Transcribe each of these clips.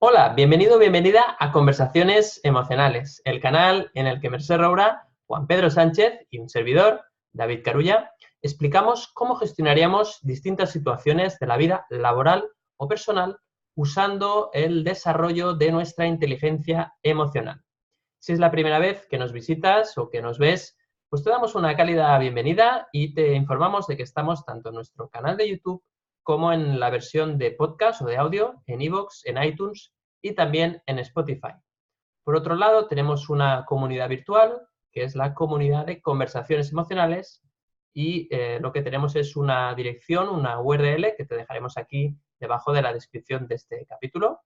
Hola, bienvenido o bienvenida a Conversaciones Emocionales, el canal en el que Mercè Roura, Juan Pedro Sánchez y un servidor, David Carulla, explicamos cómo gestionaríamos distintas situaciones de la vida laboral o personal usando el desarrollo de nuestra inteligencia emocional. Si es la primera vez que nos visitas o que nos ves, pues te damos una cálida bienvenida y te informamos de que estamos tanto en nuestro canal de YouTube como en la versión de podcast o de audio, en iVoox, en iTunes y también en Spotify. Por otro lado, tenemos una comunidad virtual, que es la comunidad de conversaciones emocionales, y lo que tenemos es una dirección, una URL, que te dejaremos aquí debajo de la descripción de este capítulo,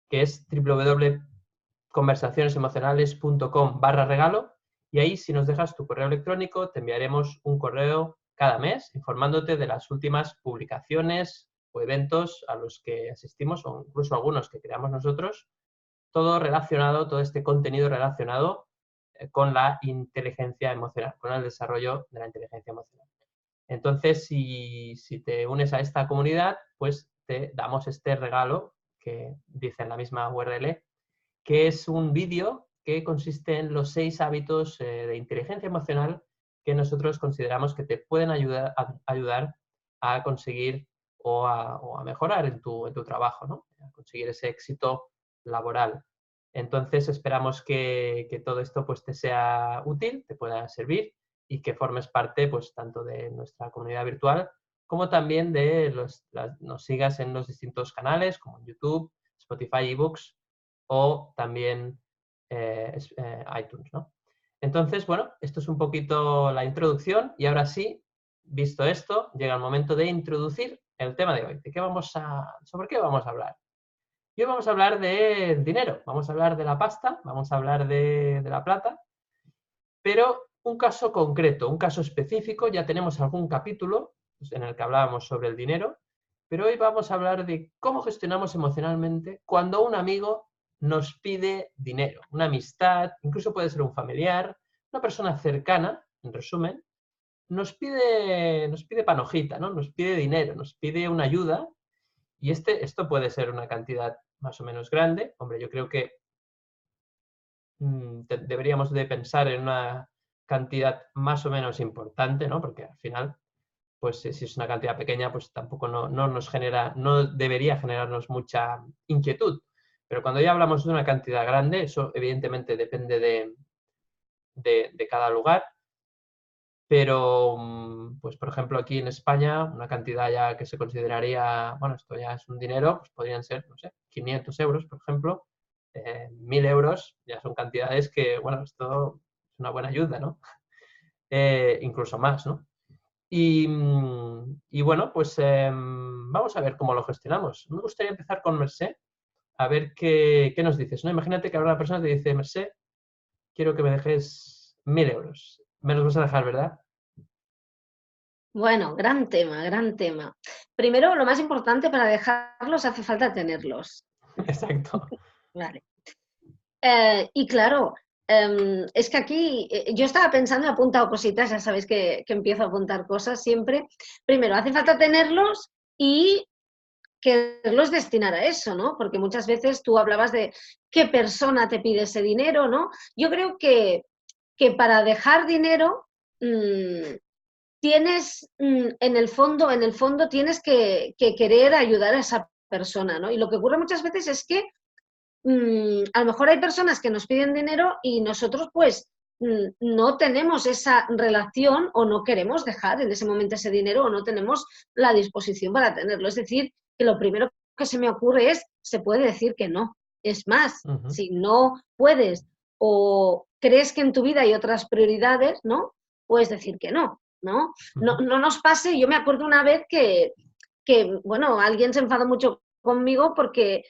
que es www.conversacionesemocionales.com/regalo, y ahí, si nos dejas tu correo electrónico, te enviaremos un correo cada mes informándote de las últimas publicaciones o eventos a los que asistimos, o incluso algunos que creamos nosotros, todo relacionado, todo este contenido relacionado con la inteligencia emocional, con el desarrollo de la inteligencia emocional. Entonces, si te unes a esta comunidad, pues te damos este regalo que dice en la misma URL, que es un vídeo que consiste en los 6 hábitos de inteligencia emocional que nosotros consideramos que te pueden ayudar a conseguir o a mejorar en tu trabajo, ¿no? A conseguir ese éxito laboral. Entonces, esperamos que todo esto pues, te sea útil, te pueda servir y que formes parte pues, tanto de nuestra comunidad virtual como también de nos sigas en los distintos canales como en YouTube, Spotify, eBooks o también iTunes, ¿no? Entonces, bueno, esto es un poquito la introducción y ahora sí, visto esto, llega el momento de introducir el tema de hoy. ¿Sobre qué vamos a hablar? Y hoy vamos a hablar del dinero, vamos a hablar de la pasta, vamos a hablar de la plata, pero un caso concreto, un caso específico. Ya tenemos algún capítulo en el que hablábamos sobre el dinero, pero hoy vamos a hablar de cómo gestionamos emocionalmente cuando un amigo nos pide dinero, una amistad, incluso puede ser un familiar, una persona cercana, en resumen, nos pide panojita, ¿no? Nos pide dinero, nos pide una ayuda, y esto puede ser una cantidad más o menos grande. Hombre, yo creo que deberíamos de pensar en una cantidad más o menos importante, ¿no? Porque al final, pues si es una cantidad pequeña, pues tampoco no debería generarnos mucha inquietud. Pero cuando ya hablamos de una cantidad grande, eso evidentemente depende de cada lugar. Pero, pues por ejemplo, aquí en España, una cantidad ya que se consideraría, bueno, esto ya es un dinero, pues podrían ser, no sé, 500 euros, por ejemplo, 1.000 euros, ya son cantidades que, bueno, esto es una buena ayuda, ¿no? Incluso más, ¿no? Y bueno, pues vamos a ver cómo lo gestionamos. Me gustaría empezar con Mercè, a ver qué nos dices, ¿no? Imagínate que ahora una persona te dice, Mercè, quiero que me dejes 1.000 euros. Me los vas a dejar, ¿verdad? Bueno, gran tema, gran tema. Primero, lo más importante, para dejarlos hace falta tenerlos. Exacto. Vale. Y claro, es que aquí yo estaba pensando, he apuntado cositas, ya sabéis que empiezo a apuntar cosas siempre. Primero, hace falta tenerlos y quererlos destinar a eso, ¿no? Porque muchas veces tú hablabas de qué persona te pide ese dinero, ¿no? Yo creo que para dejar dinero tienes, en el fondo tienes que querer ayudar a esa persona, ¿no? Y lo que ocurre muchas veces es que a lo mejor hay personas que nos piden dinero y nosotros pues no tenemos esa relación o no queremos dejar en ese momento ese dinero o no tenemos la disposición para tenerlo. Es decir, que lo primero que se me ocurre es, se puede decir que no. Es más, Ujú, si no puedes o crees que en tu vida hay otras prioridades, ¿no? Puedes decir que no, ¿no? No, ujú. no nos pase, yo me acuerdo una vez bueno, alguien se enfadó mucho conmigo porque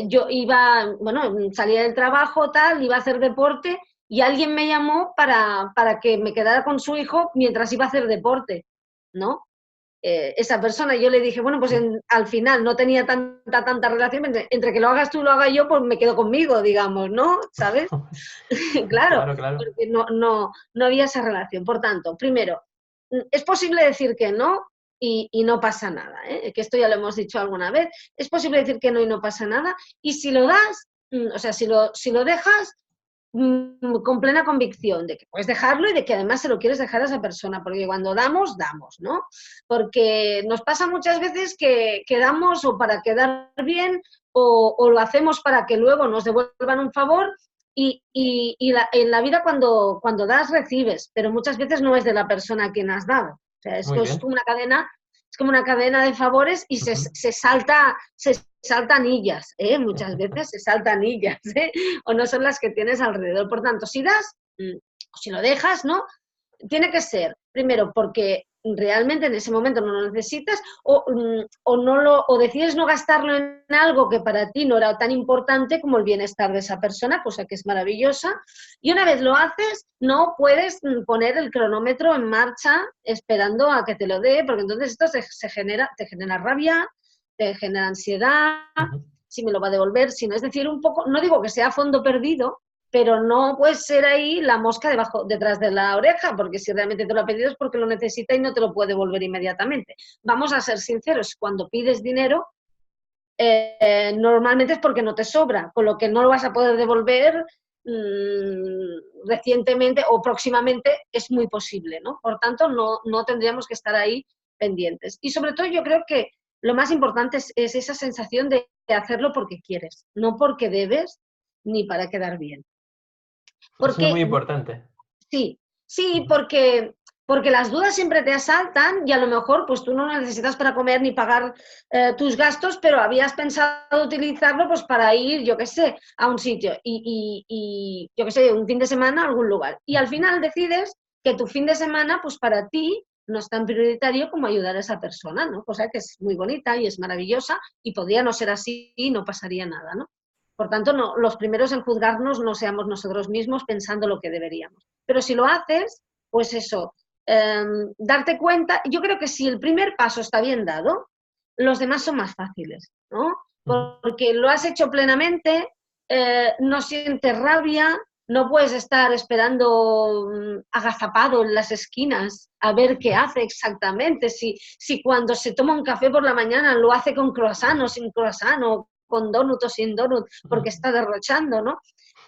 yo iba, bueno, salía del trabajo, tal, iba a hacer deporte y alguien me llamó para que me quedara con su hijo mientras iba a hacer deporte, ¿no? Esa persona, yo le dije, bueno, pues Sí. al final no tenía tanta relación, entre que lo hagas tú y lo haga yo, pues me quedo conmigo, digamos, ¿no? ¿Sabes? Claro, Claro, claro. porque no había esa relación. Por tanto, primero, ¿es posible decir que no? y no pasa nada, ¿eh? Que esto ya lo hemos dicho alguna vez. Es posible decir que no y no pasa nada. Y si lo das, o sea, si lo dejas con plena convicción de que puedes dejarlo y de que además se lo quieres dejar a esa persona, porque cuando damos, damos, ¿no? Porque nos pasa muchas veces que damos o para quedar bien o lo hacemos para que luego nos devuelvan un favor en la vida cuando das, recibes, pero muchas veces no es de la persona a quien has dado. O sea, Muy esto bien. es como una cadena de favores y Ujú. se saltan anillas, ¿eh? Muchas veces se saltan anillas, ¿eh? O no son las que tienes alrededor. Por tanto, si das, si lo dejas, ¿no? Tiene que ser, primero, porque realmente en ese momento no lo necesitas o decides no gastarlo en algo que para ti no era tan importante como el bienestar de esa persona, cosa que es maravillosa. Y una vez lo haces, no puedes poner el cronómetro en marcha esperando a que te lo dé, porque entonces esto te genera rabia, te genera ansiedad, Ujú. si me lo va a devolver, si no, es decir, un poco, no digo que sea a fondo perdido, pero no puede ser ahí la mosca detrás de la oreja, porque si realmente te lo ha pedido es porque lo necesita y no te lo puede devolver inmediatamente. Vamos a ser sinceros, cuando pides dinero, normalmente es porque no te sobra, con lo que no lo vas a poder devolver recientemente o próximamente es muy posible, ¿no? Por tanto, no tendríamos que estar ahí pendientes. Y sobre todo yo creo que lo más importante es esa sensación de hacerlo porque quieres, no porque debes ni para quedar bien. Eso es muy Porque importante. sí, sí, Ujú. porque las dudas siempre te asaltan y a lo mejor pues tú no lo necesitas para comer ni pagar tus gastos, pero habías pensado utilizarlo pues para ir, yo qué sé, a un sitio y yo qué sé, un fin de semana a algún lugar. Y al final decides que tu fin de semana pues para ti no es tan prioritario como ayudar a esa persona, ¿no? Cosa que es muy bonita y es maravillosa y podría no ser así y no pasaría nada, ¿no? Por tanto, no, los primeros en juzgarnos no seamos nosotros mismos pensando lo que deberíamos. Pero si lo haces, pues eso, darte cuenta, yo creo que si el primer paso está bien dado, los demás son más fáciles, ¿no? Ujú. Porque lo has hecho plenamente, no sientes rabia, no puedes estar esperando agazapado en las esquinas a ver qué hace exactamente, si cuando se toma un café por la mañana lo hace con croissant o sin croissant o con donut o sin donut porque está derrochando, ¿no?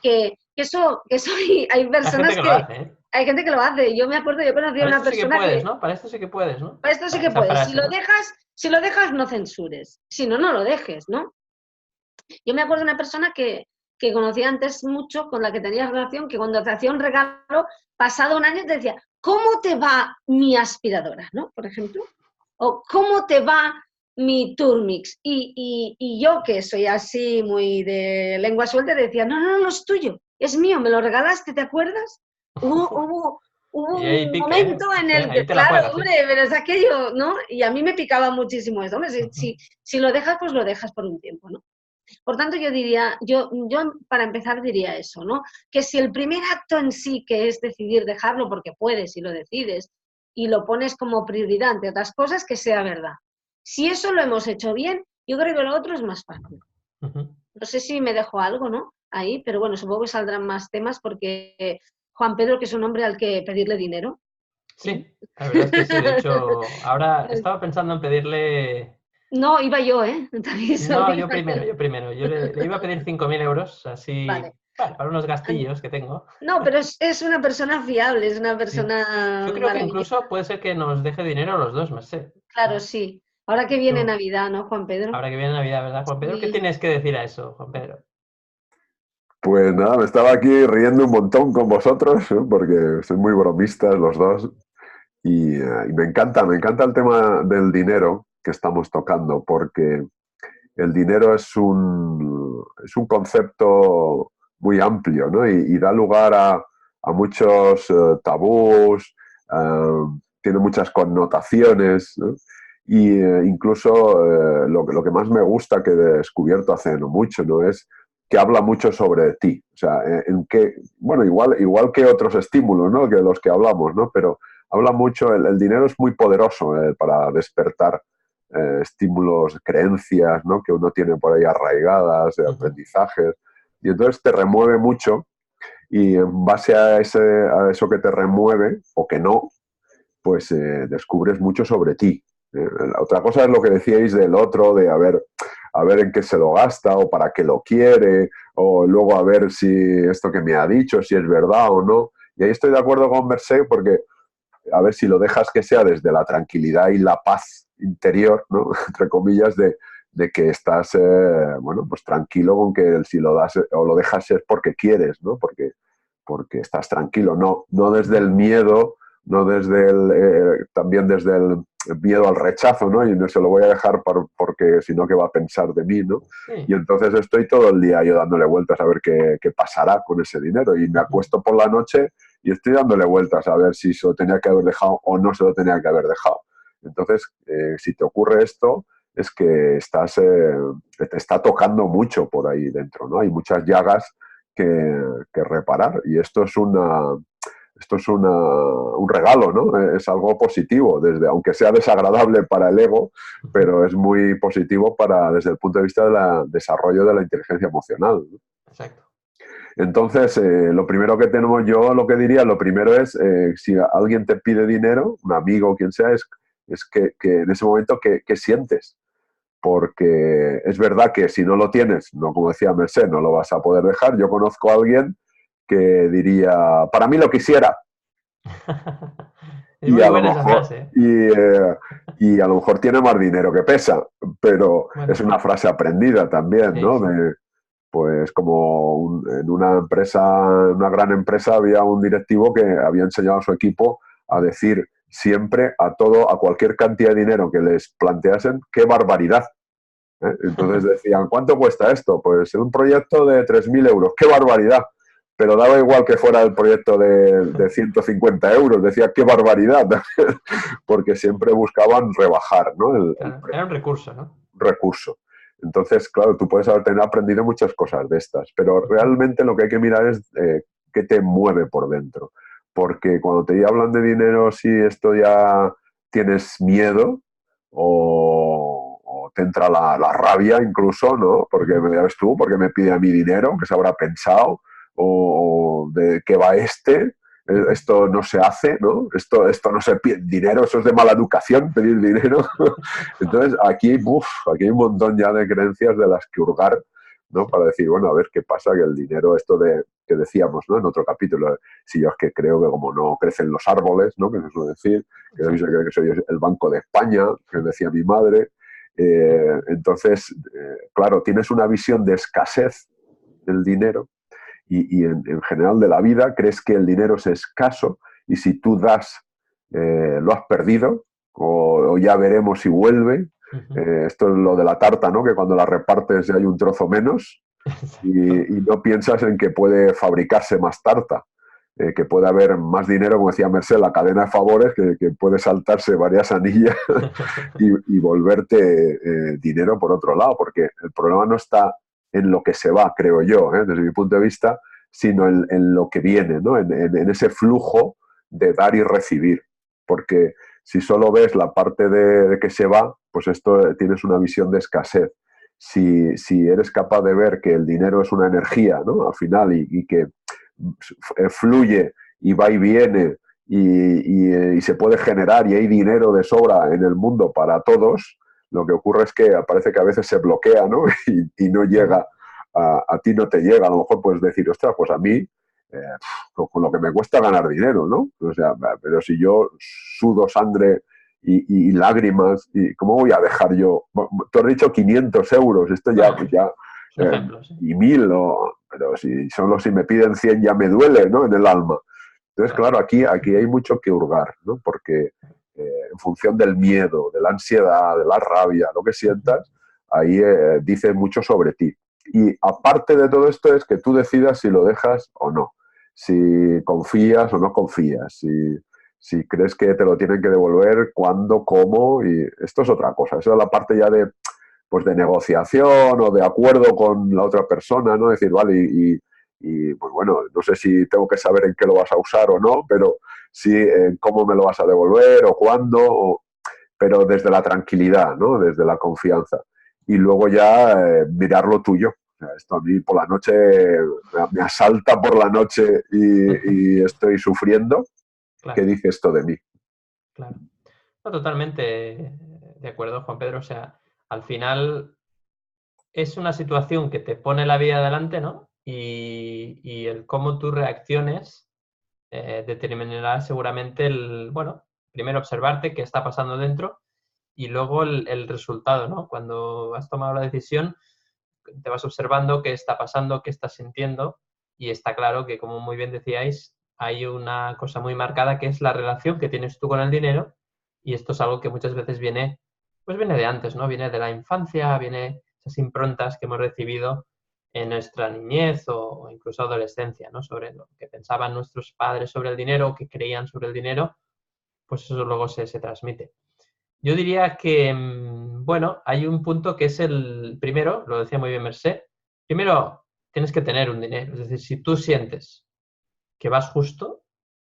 Que eso hay Hay gente personas que lo hace, ¿eh? hay gente que lo hace. Yo me acuerdo, yo conocí a Para una esto sí que persona puedes, que, ¿no? Para esto sí que puedes, ¿no? para esto sí que Esa puedes. Si frase, lo ¿no? dejas, si lo dejas, no censures. Si no, no lo dejes, ¿no? Yo me acuerdo de una persona que conocí antes mucho, con la que tenía relación, que cuando te hacía un regalo, pasado un año te decía, ¿cómo te va mi aspiradora? ¿No? Por ejemplo. O ¿cómo te va mi Turmix? Y yo, que soy así muy de lengua suelta, decía, no, no, no es tuyo, es mío, me lo regalaste, ¿te acuerdas? Hubo Y ahí un pique, ¿eh? momento en Sí, el ahí que, te la claro, juegas, ¿eh? hombre, pero es aquello, ¿no? Y a mí me picaba muchísimo eso, hombre, Ujú. si lo dejas, pues lo dejas por un tiempo, ¿no? Por tanto, yo diría, yo para empezar diría eso, ¿no? Que si el primer acto en sí, que es decidir dejarlo porque puedes y lo decides, y lo pones como prioridad ante otras cosas, que sea verdad. Si eso lo hemos hecho bien, yo creo que lo otro es más fácil. Ujú. No sé si me dejo algo, ¿no? Ahí, pero bueno, supongo que saldrán más temas porque Juan Pedro, que es un hombre al que pedirle dinero. ¿Eh? Sí, la verdad es que sí. De hecho, ahora estaba pensando en pedirle. No, iba yo, ¿eh? Te aviso, No, yo iba primero, yo. yo primero. Yo le iba a pedir 5.000 euros, Vale. así, bueno, para unos gastillos que tengo. No, pero es una persona fiable, es una Sí. persona Yo creo que maravillosa. incluso puede ser que nos deje dinero a los dos, no sé. Claro, sí. Ahora que viene Tú, Navidad, ¿no, Juan Pedro? ahora que viene Navidad, ¿verdad, Juan Pedro? ¿Qué Sí. tienes que decir a eso, Juan Pedro? Pues nada, me estaba aquí riendo un montón con vosotros, ¿eh? Porque sois muy bromistas los dos y me encanta el tema del dinero que estamos tocando, porque el dinero es un concepto muy amplio, ¿no? Y da lugar a muchos tabús, tiene muchas connotaciones, ¿no? Y incluso lo que más me gusta que he descubierto hace no mucho, ¿no? Es que habla mucho sobre ti. O sea, en que, bueno, igual que otros estímulos, ¿no? Que los que hablamos, ¿no? Pero habla mucho, el dinero es muy poderoso para despertar estímulos, creencias, ¿no? Que uno tiene por ahí arraigadas, Ujú. aprendizajes, y entonces te remueve mucho y en base a eso que te remueve o que no, pues descubres mucho sobre ti. Otra cosa es lo que decíais del otro, de a ver en qué se lo gasta o para qué lo quiere, o luego a ver si esto que me ha dicho, si es verdad o no. Y ahí estoy de acuerdo con Mercé porque a ver si lo dejas que sea desde la tranquilidad y la paz interior, ¿no? Entre comillas, de que estás, bueno, pues tranquilo con que si lo das o lo dejas es porque quieres, ¿no? Porque estás tranquilo, no desde el miedo, no desde también desde el miedo al rechazo, ¿no? Y no se lo voy a dejar porque si no, ¿qué va a pensar de mí, ¿no? Sí. Y entonces estoy todo el día yo dándole vueltas a ver qué pasará con ese dinero. Y me acuesto por la noche y estoy dándole vueltas a ver si se lo tenía que haber dejado o no se lo tenía que haber dejado. Entonces, si te ocurre esto, es que te está tocando mucho por ahí dentro, ¿no? Hay muchas llagas que reparar y esto es un regalo, ¿no? Es algo positivo, aunque sea desagradable para el ego, pero es muy positivo desde el punto de vista del desarrollo de la inteligencia emocional, ¿no? Exacto. Entonces, lo primero que tenemos, yo lo que diría, lo primero es, si alguien te pide dinero, un amigo o quien sea, es que en ese momento, ¿qué sientes? Porque es verdad que si no lo tienes, no como decía Merced, no lo vas a poder dejar. Yo conozco a alguien que diría, para mí lo quisiera. Es Y muy a lo buena esa mejor, frase, ¿eh? y a lo mejor tiene más dinero que pesa, pero es Bueno, una frase aprendida también, sí, ¿no? sí. Pues como en una empresa, una gran empresa, había un directivo que había enseñado a su equipo a decir siempre a cualquier cantidad de dinero que les planteasen, ¡qué barbaridad! Entonces decían, ¿cuánto cuesta esto? Pues un proyecto de 3.000 euros, ¡qué barbaridad! Pero daba igual que fuera el proyecto de 150 euros, decía, ¡qué barbaridad! Porque siempre buscaban rebajar, ¿no? El Claro, era un recurso, ¿no? recurso. Entonces, claro, tú puedes haber aprendido muchas cosas de estas, pero realmente lo que hay que mirar es qué te mueve por dentro. Porque cuando te hablan de dinero, si esto ya tienes miedo o te entra la rabia incluso, ¿no? Porque ya ves tú, porque me pide a mí dinero, que se habrá pensado, o de qué va esto no se hace, ¿no? Esto no se pide dinero, eso es de mala educación, pedir dinero. Entonces, aquí hay un montón ya de creencias de las que hurgar, ¿no? Para decir, bueno, a ver qué pasa, que el dinero, esto que decíamos, ¿no? En otro capítulo, si yo es que creo que como no crecen los árboles, ¿no? Que se suele decir, que yo creo que soy el Banco de España, que decía mi madre. Entonces, claro, tienes una visión de escasez del dinero y en general de la vida, crees que el dinero es escaso y si tú das, lo has perdido o ya veremos si vuelve. Esto es lo de la tarta, ¿no? Que cuando la repartes ya hay un trozo menos y no piensas en que puede fabricarse más tarta, que puede haber más dinero, como decía Merced, la cadena de favores, que puede saltarse varias anillas y volverte dinero por otro lado, porque el problema no está en lo que se va, creo yo, desde mi punto de vista, sino en lo que viene, ¿no? En ese flujo de dar y recibir. Porque si solo ves la parte de que se va, pues esto tienes una visión de escasez. Si eres capaz de ver que el dinero es una energía, ¿no? Al final, y que fluye y va y viene y se puede generar y hay dinero de sobra en el mundo para todos, lo que ocurre es que parece que a veces se bloquea, ¿no? y no llega, a ti no te llega. A lo mejor puedes decir, ostras, pues a mí, con lo que me cuesta ganar dinero, ¿no? O sea, pero si yo sudo sangre y lágrimas, ¿cómo voy a dejar yo? Tú has dicho 500 euros, esto ya, Bueno, ya es un ejemplo, sí. y 1.000, pero si me piden 100 ya me duele, ¿no? En el alma. Entonces, claro, aquí hay mucho que hurgar, ¿no? Porque en función del miedo, de la ansiedad, de la rabia, lo que sientas, ahí dice mucho sobre ti. Y aparte de todo esto es que tú decidas si lo dejas o no, si confías o no confías, si crees que te lo tienen que devolver, cuándo, cómo, y esto es otra cosa. Eso es la parte ya pues de negociación o de acuerdo con la otra persona, ¿no? Decir, vale, pues bueno, no sé si tengo que saber en qué lo vas a usar o no, pero sí cómo me lo vas a devolver o cuándo, pero desde la tranquilidad, ¿no? Desde la confianza. Y luego ya mirar lo tuyo. O sea, esto a mí por la noche me asalta por la noche y estoy sufriendo. Claro, ¿Qué dice esto de mí? claro. No, totalmente. de acuerdo, Juan Pedro. O sea, al final es una situación que te pone la vida adelante, ¿no? Y el cómo tú reacciones determinará seguramente bueno, primero observarte qué está pasando dentro y luego el resultado, ¿no? Cuando has tomado la decisión, te vas observando qué está pasando, qué estás sintiendo y está claro que, como muy bien decíais, hay una cosa muy marcada que es la relación que tienes tú con el dinero y esto es algo que muchas veces viene de antes, ¿no? Viene de la infancia, viene esas improntas que hemos recibido en nuestra niñez o incluso adolescencia, ¿no? Sobre lo que pensaban nuestros padres sobre el dinero o que creían sobre el dinero, pues eso luego se transmite. Yo diría que, bueno, hay un punto que es el primero, lo decía muy bien Mercé, primero tienes que tener un dinero, es decir, si tú sientes que vas justo,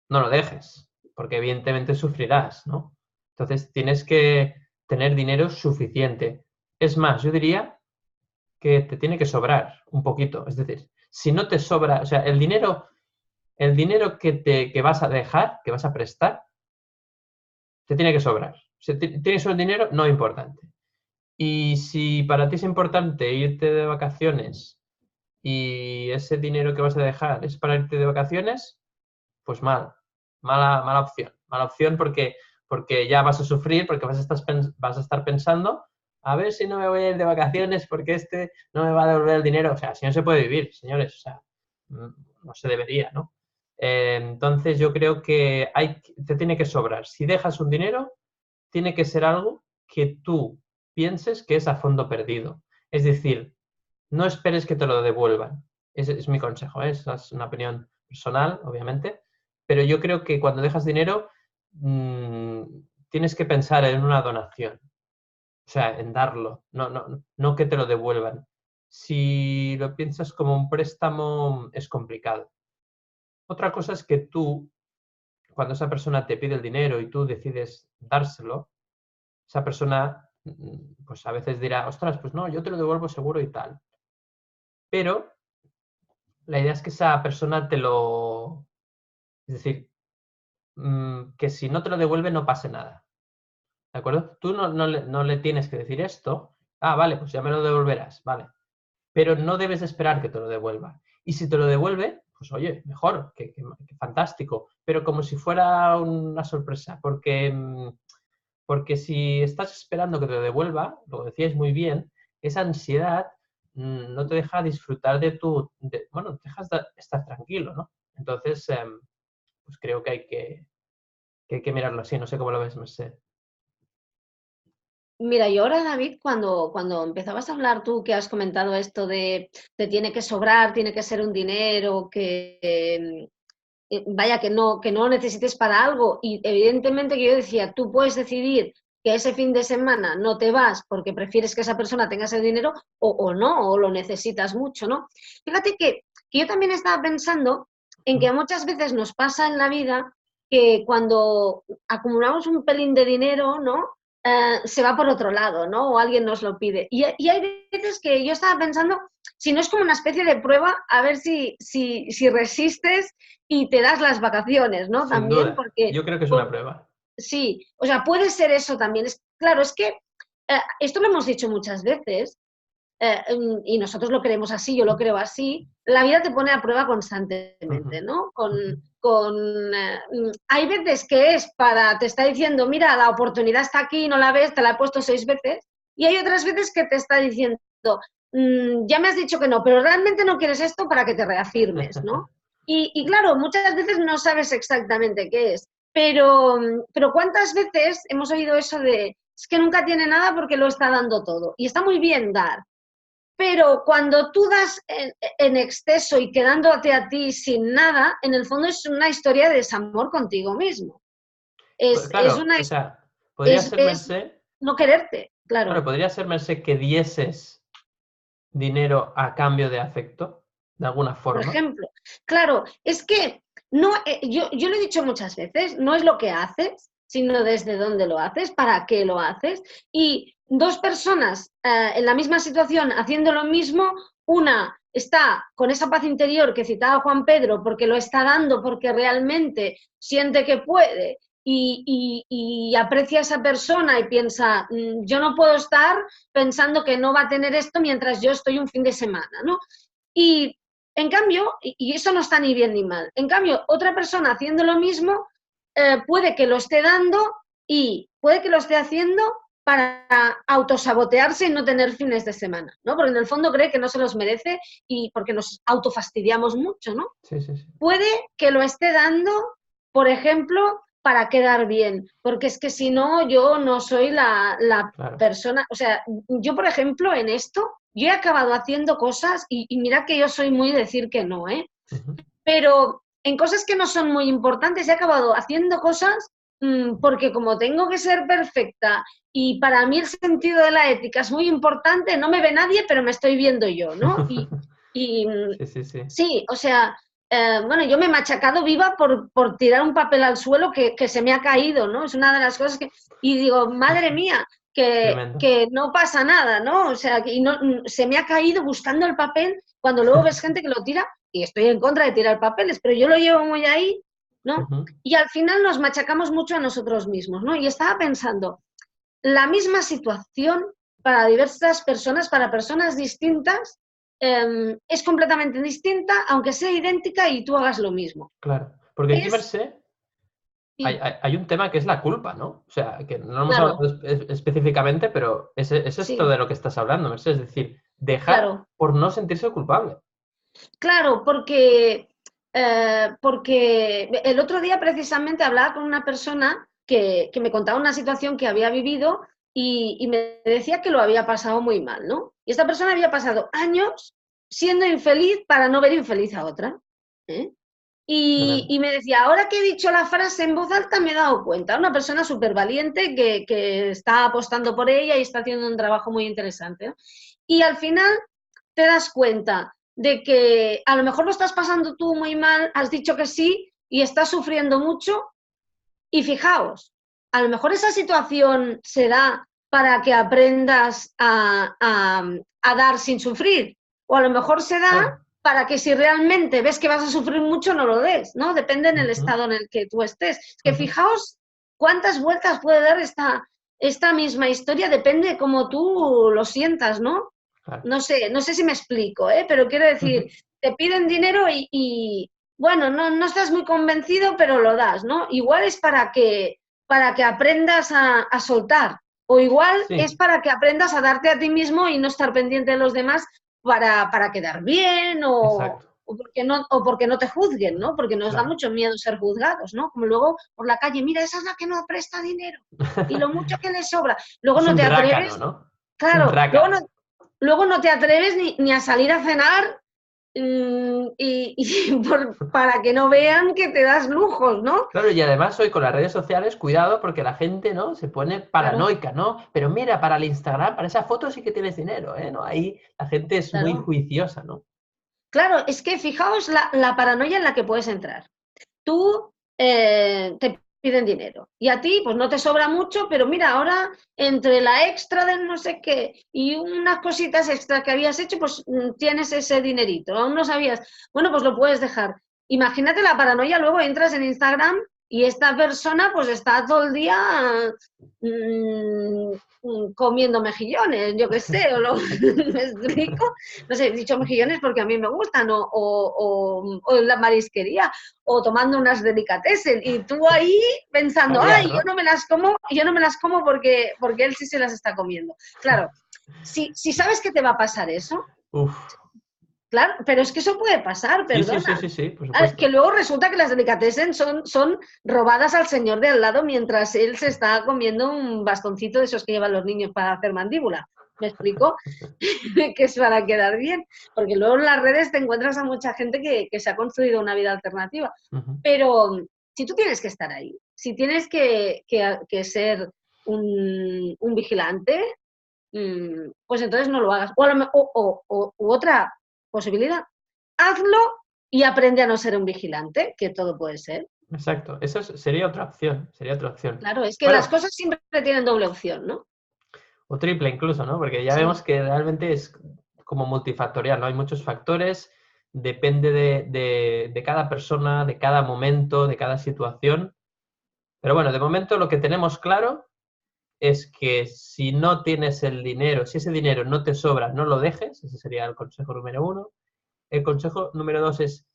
no lo dejes, porque evidentemente sufrirás, ¿no? Entonces tienes que tener dinero suficiente. Es más, yo diría que te tiene que sobrar un poquito, es decir, si no te sobra, o sea, el dinero que vas a dejar, que vas a prestar, te tiene que sobrar. Si tienes el dinero, no es importante. Y si para ti es importante irte de vacaciones y ese dinero que vas a dejar es para irte de vacaciones, pues mala opción. Mala opción porque ya vas a sufrir, porque vas a estar pensando, a ver si no me voy a ir de vacaciones porque este no me va a devolver el dinero. O sea, si no se puede vivir, señores, o sea, no se debería, ¿no? Entonces yo creo que te tiene que sobrar. Si dejas un dinero, tiene que ser algo que tú pienses que es a fondo perdido. Es decir, no esperes que te lo devuelvan. Ese es mi consejo, ¿eh? Esa es una opinión personal, obviamente, pero yo creo que cuando dejas dinero tienes que pensar en una donación, o sea, en darlo, no que te lo devuelvan. Si lo piensas como un préstamo, es complicado. Otra cosa es que tú, cuando esa persona te pide el dinero y tú decides dárselo, esa persona pues a veces dirá, ostras, pues no, yo te lo devuelvo seguro y tal. Pero la idea es que esa persona es decir, que si no te lo devuelve no pase nada. ¿De acuerdo? Tú no le tienes que decir esto. Ah, vale, pues ya me lo devolverás, vale. Pero no debes esperar que te lo devuelva. Y si te lo devuelve, pues oye, mejor, que fantástico. Pero como si fuera una sorpresa, porque si estás esperando que te lo devuelva, lo decíais muy bien, esa ansiedad no te deja disfrutar bueno, te dejas estar tranquilo, ¿no? Entonces, pues creo que hay que mirarlo así, no sé cómo lo ves, Merced. Mira, yo ahora, David, cuando empezabas a hablar tú, que has comentado esto de te tiene que sobrar, tiene que ser un dinero, que vaya, que no necesites para algo, y evidentemente que yo decía, tú puedes decidir que ese fin de semana no te vas porque prefieres que esa persona tenga ese dinero o no, o lo necesitas mucho, ¿no? Fíjate que yo también estaba pensando en que muchas veces nos pasa en la vida que cuando acumulamos un pelín de dinero, ¿no? Se va por otro lado, ¿no? O alguien nos lo pide. Y hay veces que yo estaba pensando, si no es como una especie de prueba, a ver si resistes y te das las vacaciones, ¿no? Sin También duda. porque... Yo creo que es una prueba. Sí, o sea, puede ser eso también. Claro, es que esto lo hemos dicho muchas veces, y nosotros lo creemos así, yo lo creo así, la vida te pone a prueba constantemente, ¿no? Hay veces que te está diciendo, mira, la oportunidad está aquí, no la ves, te la he puesto 6 veces, y hay otras veces que te está diciendo, ya me has dicho que no, pero realmente no quieres esto para que te reafirmes, ¿no? Y claro, muchas veces no sabes exactamente qué es, pero ¿cuántas veces hemos oído eso de, es que nunca tiene nada porque lo está dando todo? Y está muy bien dar, pero cuando tú das en exceso y quedándote a ti sin nada, en el fondo es una historia de desamor contigo mismo. Pues Es claro, una, o sea, podría es, ser, es Merced, no quererte, claro, claro. podría ser, Merced, que dieses dinero a cambio de afecto, de alguna Por forma. ejemplo, claro, es que no, yo lo he dicho muchas veces, no es lo que haces, sino desde dónde lo haces, para qué lo haces. Y dos personas en la misma situación haciendo lo mismo, una está con esa paz interior que citaba Juan Pedro, porque lo está dando, porque realmente siente que puede y aprecia a esa persona y piensa, yo no puedo estar pensando que no va a tener esto mientras yo estoy un fin de semana, ¿no? Y en cambio, y eso no está ni bien ni mal, en cambio, otra persona haciendo lo mismo puede que lo esté dando y puede que lo esté haciendo para autosabotearse y no tener fines de semana, ¿no? Porque en el fondo cree que no se los merece y porque nos autofastidiamos mucho, ¿no? Sí, sí, sí. Puede que lo esté dando, por ejemplo, para quedar bien, porque es que si no, yo no soy la Claro. persona, o sea, yo, por ejemplo, en esto, yo he acabado haciendo cosas y mira que yo soy muy de decir que no, ¿eh? Ujú. Pero en cosas que no son muy importantes he acabado haciendo cosas porque como tengo que ser perfecta y para mí el sentido de la ética es muy importante, no me ve nadie, pero me estoy viendo yo, ¿no? Y Sí, sí, sí. sí, o sea, bueno, yo me he machacado viva por tirar un papel al suelo que se me ha caído, ¿no? Es una de las cosas que... Y digo, madre mía, Tremendo. que no pasa nada, ¿no? O sea, que y no, se me ha caído buscando el papel cuando luego ves gente que lo tira y estoy en contra de tirar papeles, pero yo lo llevo muy ahí, ¿no? Ujú. Y al final nos machacamos mucho a nosotros mismos, ¿no? Y estaba pensando, la misma situación para diversas personas, para personas distintas, es completamente distinta, aunque sea idéntica y tú hagas lo mismo. Claro. Porque aquí, Es, Mercé, hay, sí, hay un tema que es la culpa, ¿no? O sea, que no hemos claro, hablado específicamente, pero es esto sí, de lo que estás hablando, Mercé. Es decir, dejar claro. por no sentirse culpable. Claro, porque el otro día precisamente hablaba con una persona que me contaba una situación que había vivido y me decía que lo había pasado muy mal, ¿no? Y esta persona había pasado años siendo infeliz para no ver infeliz a otra, ¿eh? Y Tremendo. me decía, ahora que he dicho la frase en voz alta me he dado cuenta, una persona súper valiente que está apostando por ella y está haciendo un trabajo muy interesante, ¿no? Y al final te das cuenta de que a lo mejor lo estás pasando tú muy mal, has dicho que sí y estás sufriendo mucho y fijaos, a lo mejor esa situación se da para que aprendas a dar sin sufrir o a lo mejor se da Claro. para que si realmente ves que vas a sufrir mucho no lo des, ¿no? Depende en el Ujú, estado en el que tú estés. Es que ujú. fijaos cuántas vueltas puede dar esta misma historia, depende de cómo tú lo sientas, ¿no? Claro. No sé si me explico, ¿eh? Pero quiero decir, Ujú. te piden dinero bueno, no estás muy convencido, pero lo das, ¿no? Igual es para que aprendas a soltar, o igual es Sí, para que aprendas a darte a ti mismo y no estar pendiente de los demás para quedar bien exacto. o porque no te juzguen, ¿no? Porque nos da Claro. mucho miedo ser juzgados, ¿no? Como luego por la calle, mira, esa es la que no presta dinero y lo mucho que le sobra. Luego Es no un te rácano, atreves, ¿no? Es un claro, rácano. luego no te atreves ni a salir a cenar para que no vean que te das lujos, ¿no? Claro, y además hoy con las redes sociales, cuidado, porque la gente, ¿no? Se pone Claro, paranoica, ¿no? Pero mira, para el Instagram, para esa foto sí que tienes dinero, ¿eh? ¿No? Ahí la gente es muy claro. juiciosa, ¿no? Claro, es que fijaos la paranoia en la que puedes entrar. Tú te piden dinero y a ti pues no te sobra mucho, pero mira, ahora entre la extra del no sé qué y unas cositas extra que habías hecho, pues tienes ese dinerito, aún no sabías, bueno, pues lo puedes dejar. Imagínate la paranoia, luego entras en Instagram y esta persona pues está todo el día comiendo mejillones, yo qué sé, ¿me explico? No sé, he dicho mejillones porque a mí me gustan, o en la marisquería, o tomando unas delicatessen, y tú ahí pensando, Caviar, ay, ¿no? yo no me las como porque él sí se las está comiendo. Claro, si sabes que te va a pasar eso, Uf. claro, pero es que eso puede pasar, Sí, sí, sí, perdona. sí, sí, por Que supuesto. luego resulta que las delicatessen son robadas al señor de al lado mientras él se está comiendo un bastoncito de esos que llevan los niños para hacer mandíbula. ¿Me explico? Que es para quedar bien. Porque luego en las redes te encuentras a mucha gente que se ha construido una vida alternativa. Ujú. Pero si tú tienes que estar ahí, si tienes que ser un vigilante, pues entonces no lo hagas. U otra posibilidad, hazlo y aprende a no ser un vigilante, que todo puede ser. Exacto. Eso sería otra opción, sería otra opción. Claro, es que las Bueno, cosas siempre tienen doble opción, ¿no? o triple incluso, ¿no? Porque ya Sí, vemos que realmente es como multifactorial, ¿no? Hay muchos factores, depende de cada persona, de cada momento, de cada situación. Pero bueno, de momento lo que tenemos claro es que si no tienes el dinero, si ese dinero no te sobra, no lo dejes. Ese sería el consejo número 1. El consejo número 2 es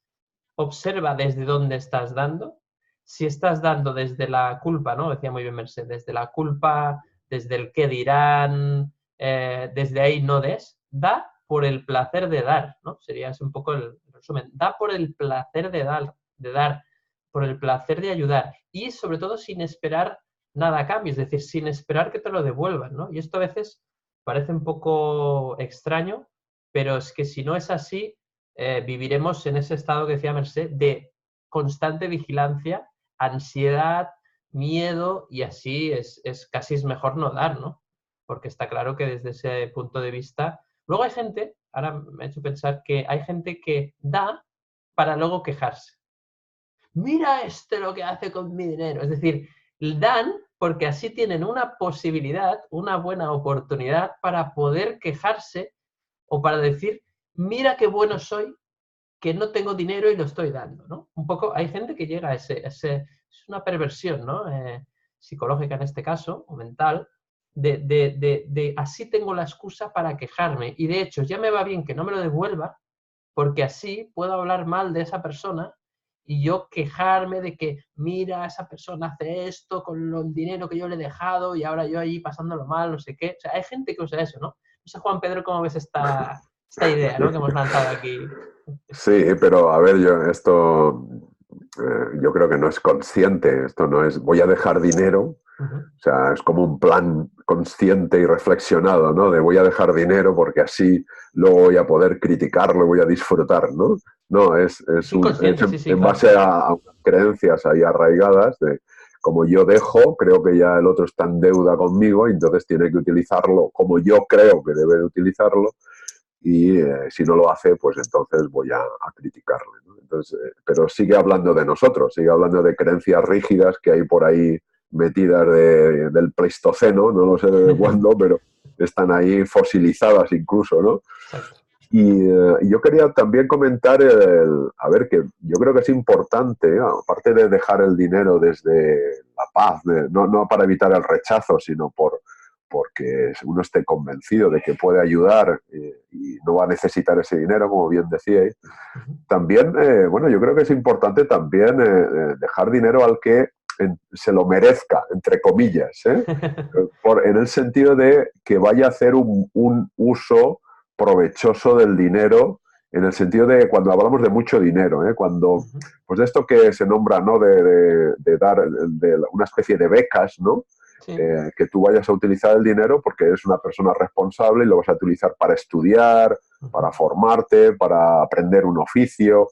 observa desde dónde estás dando. Si estás dando desde la culpa, ¿no? Decía muy bien Merced, desde la culpa, desde el qué dirán, desde ahí no des. Da por el placer de dar, ¿no? Sería ese un poco el resumen. Da por el placer de dar, por el placer de ayudar y sobre todo sin esperar nada a cambio, es decir, sin esperar que te lo devuelvan, ¿no? Y esto a veces parece un poco extraño, pero es que si no es así, viviremos en ese estado que decía Merced de constante vigilancia, ansiedad, miedo y así casi es mejor no dar, ¿no? Porque está claro que desde ese punto de vista... Luego hay gente, ahora me ha hecho pensar que hay gente que da para luego quejarse. Mira lo que hace con mi dinero. Es decir, dan porque así tienen una posibilidad, una buena oportunidad para poder quejarse o para decir, mira qué bueno soy, que no tengo dinero y lo estoy dando, ¿no? Un poco, hay gente que llega a es una perversión, ¿no? Psicológica en este caso, o mental, de así tengo la excusa para quejarme. Y de hecho, ya me va bien que no me lo devuelva, porque así puedo hablar mal de esa persona y yo quejarme de que, mira, esa persona hace esto con el dinero que yo le he dejado y ahora yo allí pasándolo mal, no sé qué. O sea, hay gente que usa eso, ¿no? No sé, Juan Pedro, cómo ves esta idea, ¿no? Que hemos lanzado aquí. Sí, pero a ver, yo creo que no es consciente, esto no es voy a dejar dinero, o sea, es como un plan consciente y reflexionado, ¿no? De voy a dejar dinero porque así luego voy a poder criticarlo, voy a disfrutar, ¿no? No, Es inconsciente, sí, sí, en claro. base a unas creencias ahí arraigadas de como yo dejo, creo que ya el otro está en deuda conmigo y entonces tiene que utilizarlo como yo creo que debe de utilizarlo y si no lo hace, pues entonces voy a criticarle, ¿no? Entonces, pero sigue hablando de nosotros, sigue hablando de creencias rígidas que hay por ahí metidas del Pleistoceno, no lo sé de cuándo, pero están ahí fosilizadas incluso, ¿no? Exacto. Y yo quería también comentar, a ver, que yo creo que es importante, aparte de dejar el dinero desde la paz, no para evitar el rechazo, sino porque uno esté convencido de que puede ayudar y no va a necesitar ese dinero, como bien decíais. También, bueno, yo creo que es importante también dejar dinero al que se lo merezca, entre comillas, en el sentido de que vaya a hacer un uso provechoso del dinero, en el sentido de cuando hablamos de mucho dinero, cuando, pues de esto que se nombra, ¿no? De dar una especie de becas, ¿no? Sí. Que tú vayas a utilizar el dinero porque eres una persona responsable y lo vas a utilizar para estudiar, para formarte, para aprender un oficio.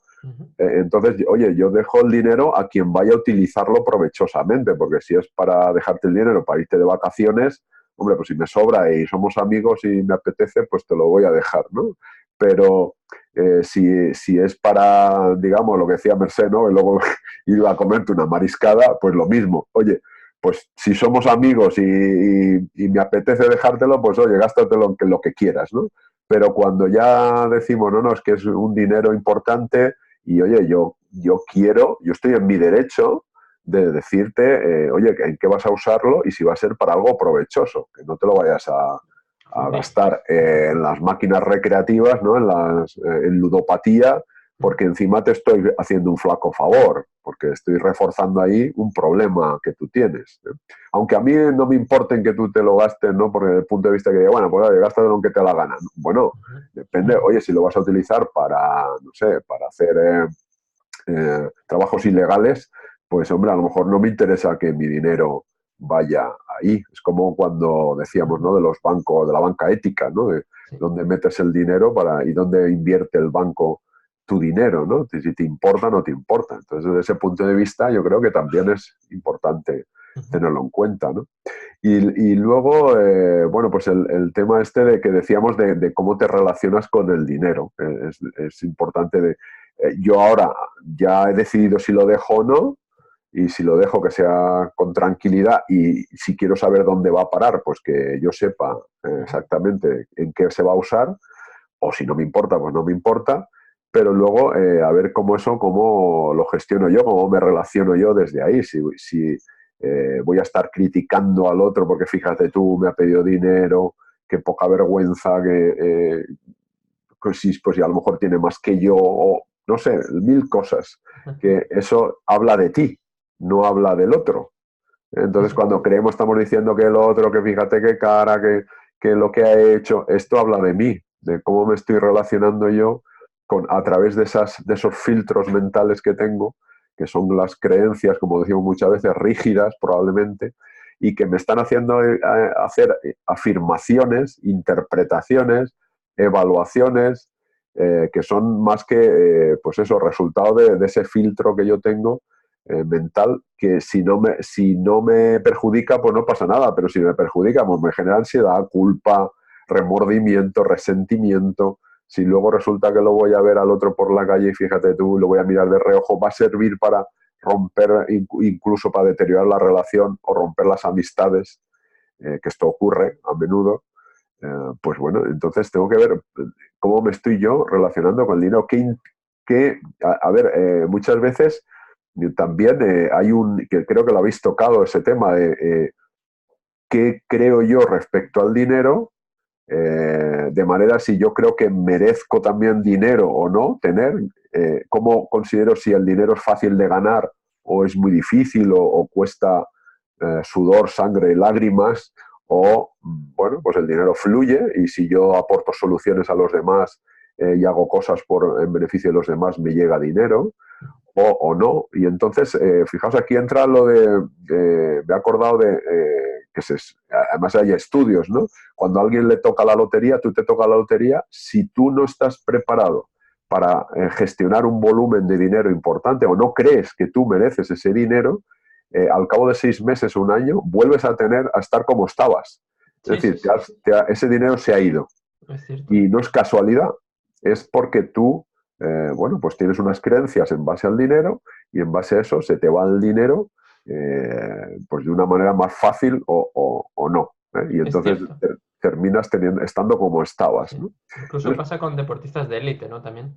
Entonces, oye, yo dejo el dinero a quien vaya a utilizarlo provechosamente, porque si es para dejarte el dinero para irte de vacaciones, hombre, pues si me sobra y somos amigos y me apetece, pues te lo voy a dejar, ¿no? Pero si es para, digamos, lo que decía Merced, ¿no? Y luego ir a comerte una mariscada, pues lo mismo. Oye, pues si somos amigos y me apetece dejártelo, pues oye, gástatelo en lo que quieras, ¿no? Pero cuando ya decimos, no, es que es un dinero importante y oye, yo estoy en mi derecho de decirte, oye, ¿en qué vas a usarlo? Y si va a ser para algo provechoso, que no te lo vayas a gastar en las máquinas recreativas, ¿no? En ludopatía, porque encima te estoy haciendo un flaco favor, porque estoy reforzando ahí un problema que tú tienes, ¿eh? Aunque a mí no me importe que tú te lo gastes, ¿no? Porque desde el punto de vista que, bueno, pues oye, gástatelo lo que te la gana. Bueno, depende, oye, si lo vas a utilizar para, no sé, para hacer trabajos ilegales, pues hombre, a lo mejor no me interesa que mi dinero vaya ahí. Es como cuando decíamos, ¿no? De los bancos, de la banca ética, ¿no? De dónde metes el dinero y dónde invierte el banco tu dinero, ¿no? Si te importa o no te importa. Entonces, desde ese punto de vista, yo creo que también es importante tenerlo en cuenta, ¿no? Y luego, bueno, pues el tema este de que decíamos de cómo te relacionas con el dinero. Es importante yo ahora ya he decidido si lo dejo o no, y si lo dejo que sea con tranquilidad, y si quiero saber dónde va a parar, pues que yo sepa exactamente en qué se va a usar, o si no me importa, pues no me importa, pero luego a ver cómo lo gestiono yo, cómo me relaciono yo desde ahí, si voy a estar criticando al otro porque fíjate tú, me ha pedido dinero, qué poca vergüenza, pues sí, pues a lo mejor tiene más que yo, o no sé, mil cosas, que eso habla de ti, no habla del otro. Entonces, cuando creemos, estamos diciendo que el otro, que fíjate qué cara, que lo que ha hecho, esto habla de mí, de cómo me estoy relacionando yo a través de esos filtros mentales que tengo, que son las creencias, como decimos muchas veces, rígidas probablemente, y que me están haciendo hacer afirmaciones, interpretaciones, evaluaciones, que son más que, pues eso, resultado de ese filtro que yo tengo mental, que si no me perjudica, pues no pasa nada, pero si me perjudica, pues me genera ansiedad, culpa, remordimiento, resentimiento. Si luego resulta que lo voy a ver al otro por la calle y fíjate tú, lo voy a mirar de reojo, va a servir para romper, incluso para deteriorar la relación o romper las amistades, que esto ocurre a menudo. Pues bueno, entonces tengo que ver cómo me estoy yo relacionando con el dinero. A ver, muchas veces también hay que creo que lo habéis tocado, ese tema de qué creo yo respecto al dinero, de manera si yo creo que merezco también dinero o no tener, cómo considero si el dinero es fácil de ganar o es muy difícil o cuesta sudor, sangre, lágrimas, o bueno, pues el dinero fluye y si yo aporto soluciones a los demás y hago cosas en beneficio de los demás, me llega dinero. O no. Y entonces, fijaos, aquí entra lo me he acordado de además hay estudios, ¿no? Cuando a alguien le toca la lotería, tú te toca la lotería, si tú no estás preparado para gestionar un volumen de dinero importante o no crees que tú mereces ese dinero, al cabo de 6 meses o un año, vuelves a estar como estabas. Es Sí, decir, sí, sí. ese dinero se ha ido. Es cierto. Y no es casualidad, es porque tú bueno, pues tienes unas creencias en base al dinero y en base a eso se te va el dinero pues de una manera más fácil o no. Y Es entonces cierto. terminas estando como estabas, Sí. ¿no? Incluso Entonces, pasa con deportistas de élite, ¿no? También.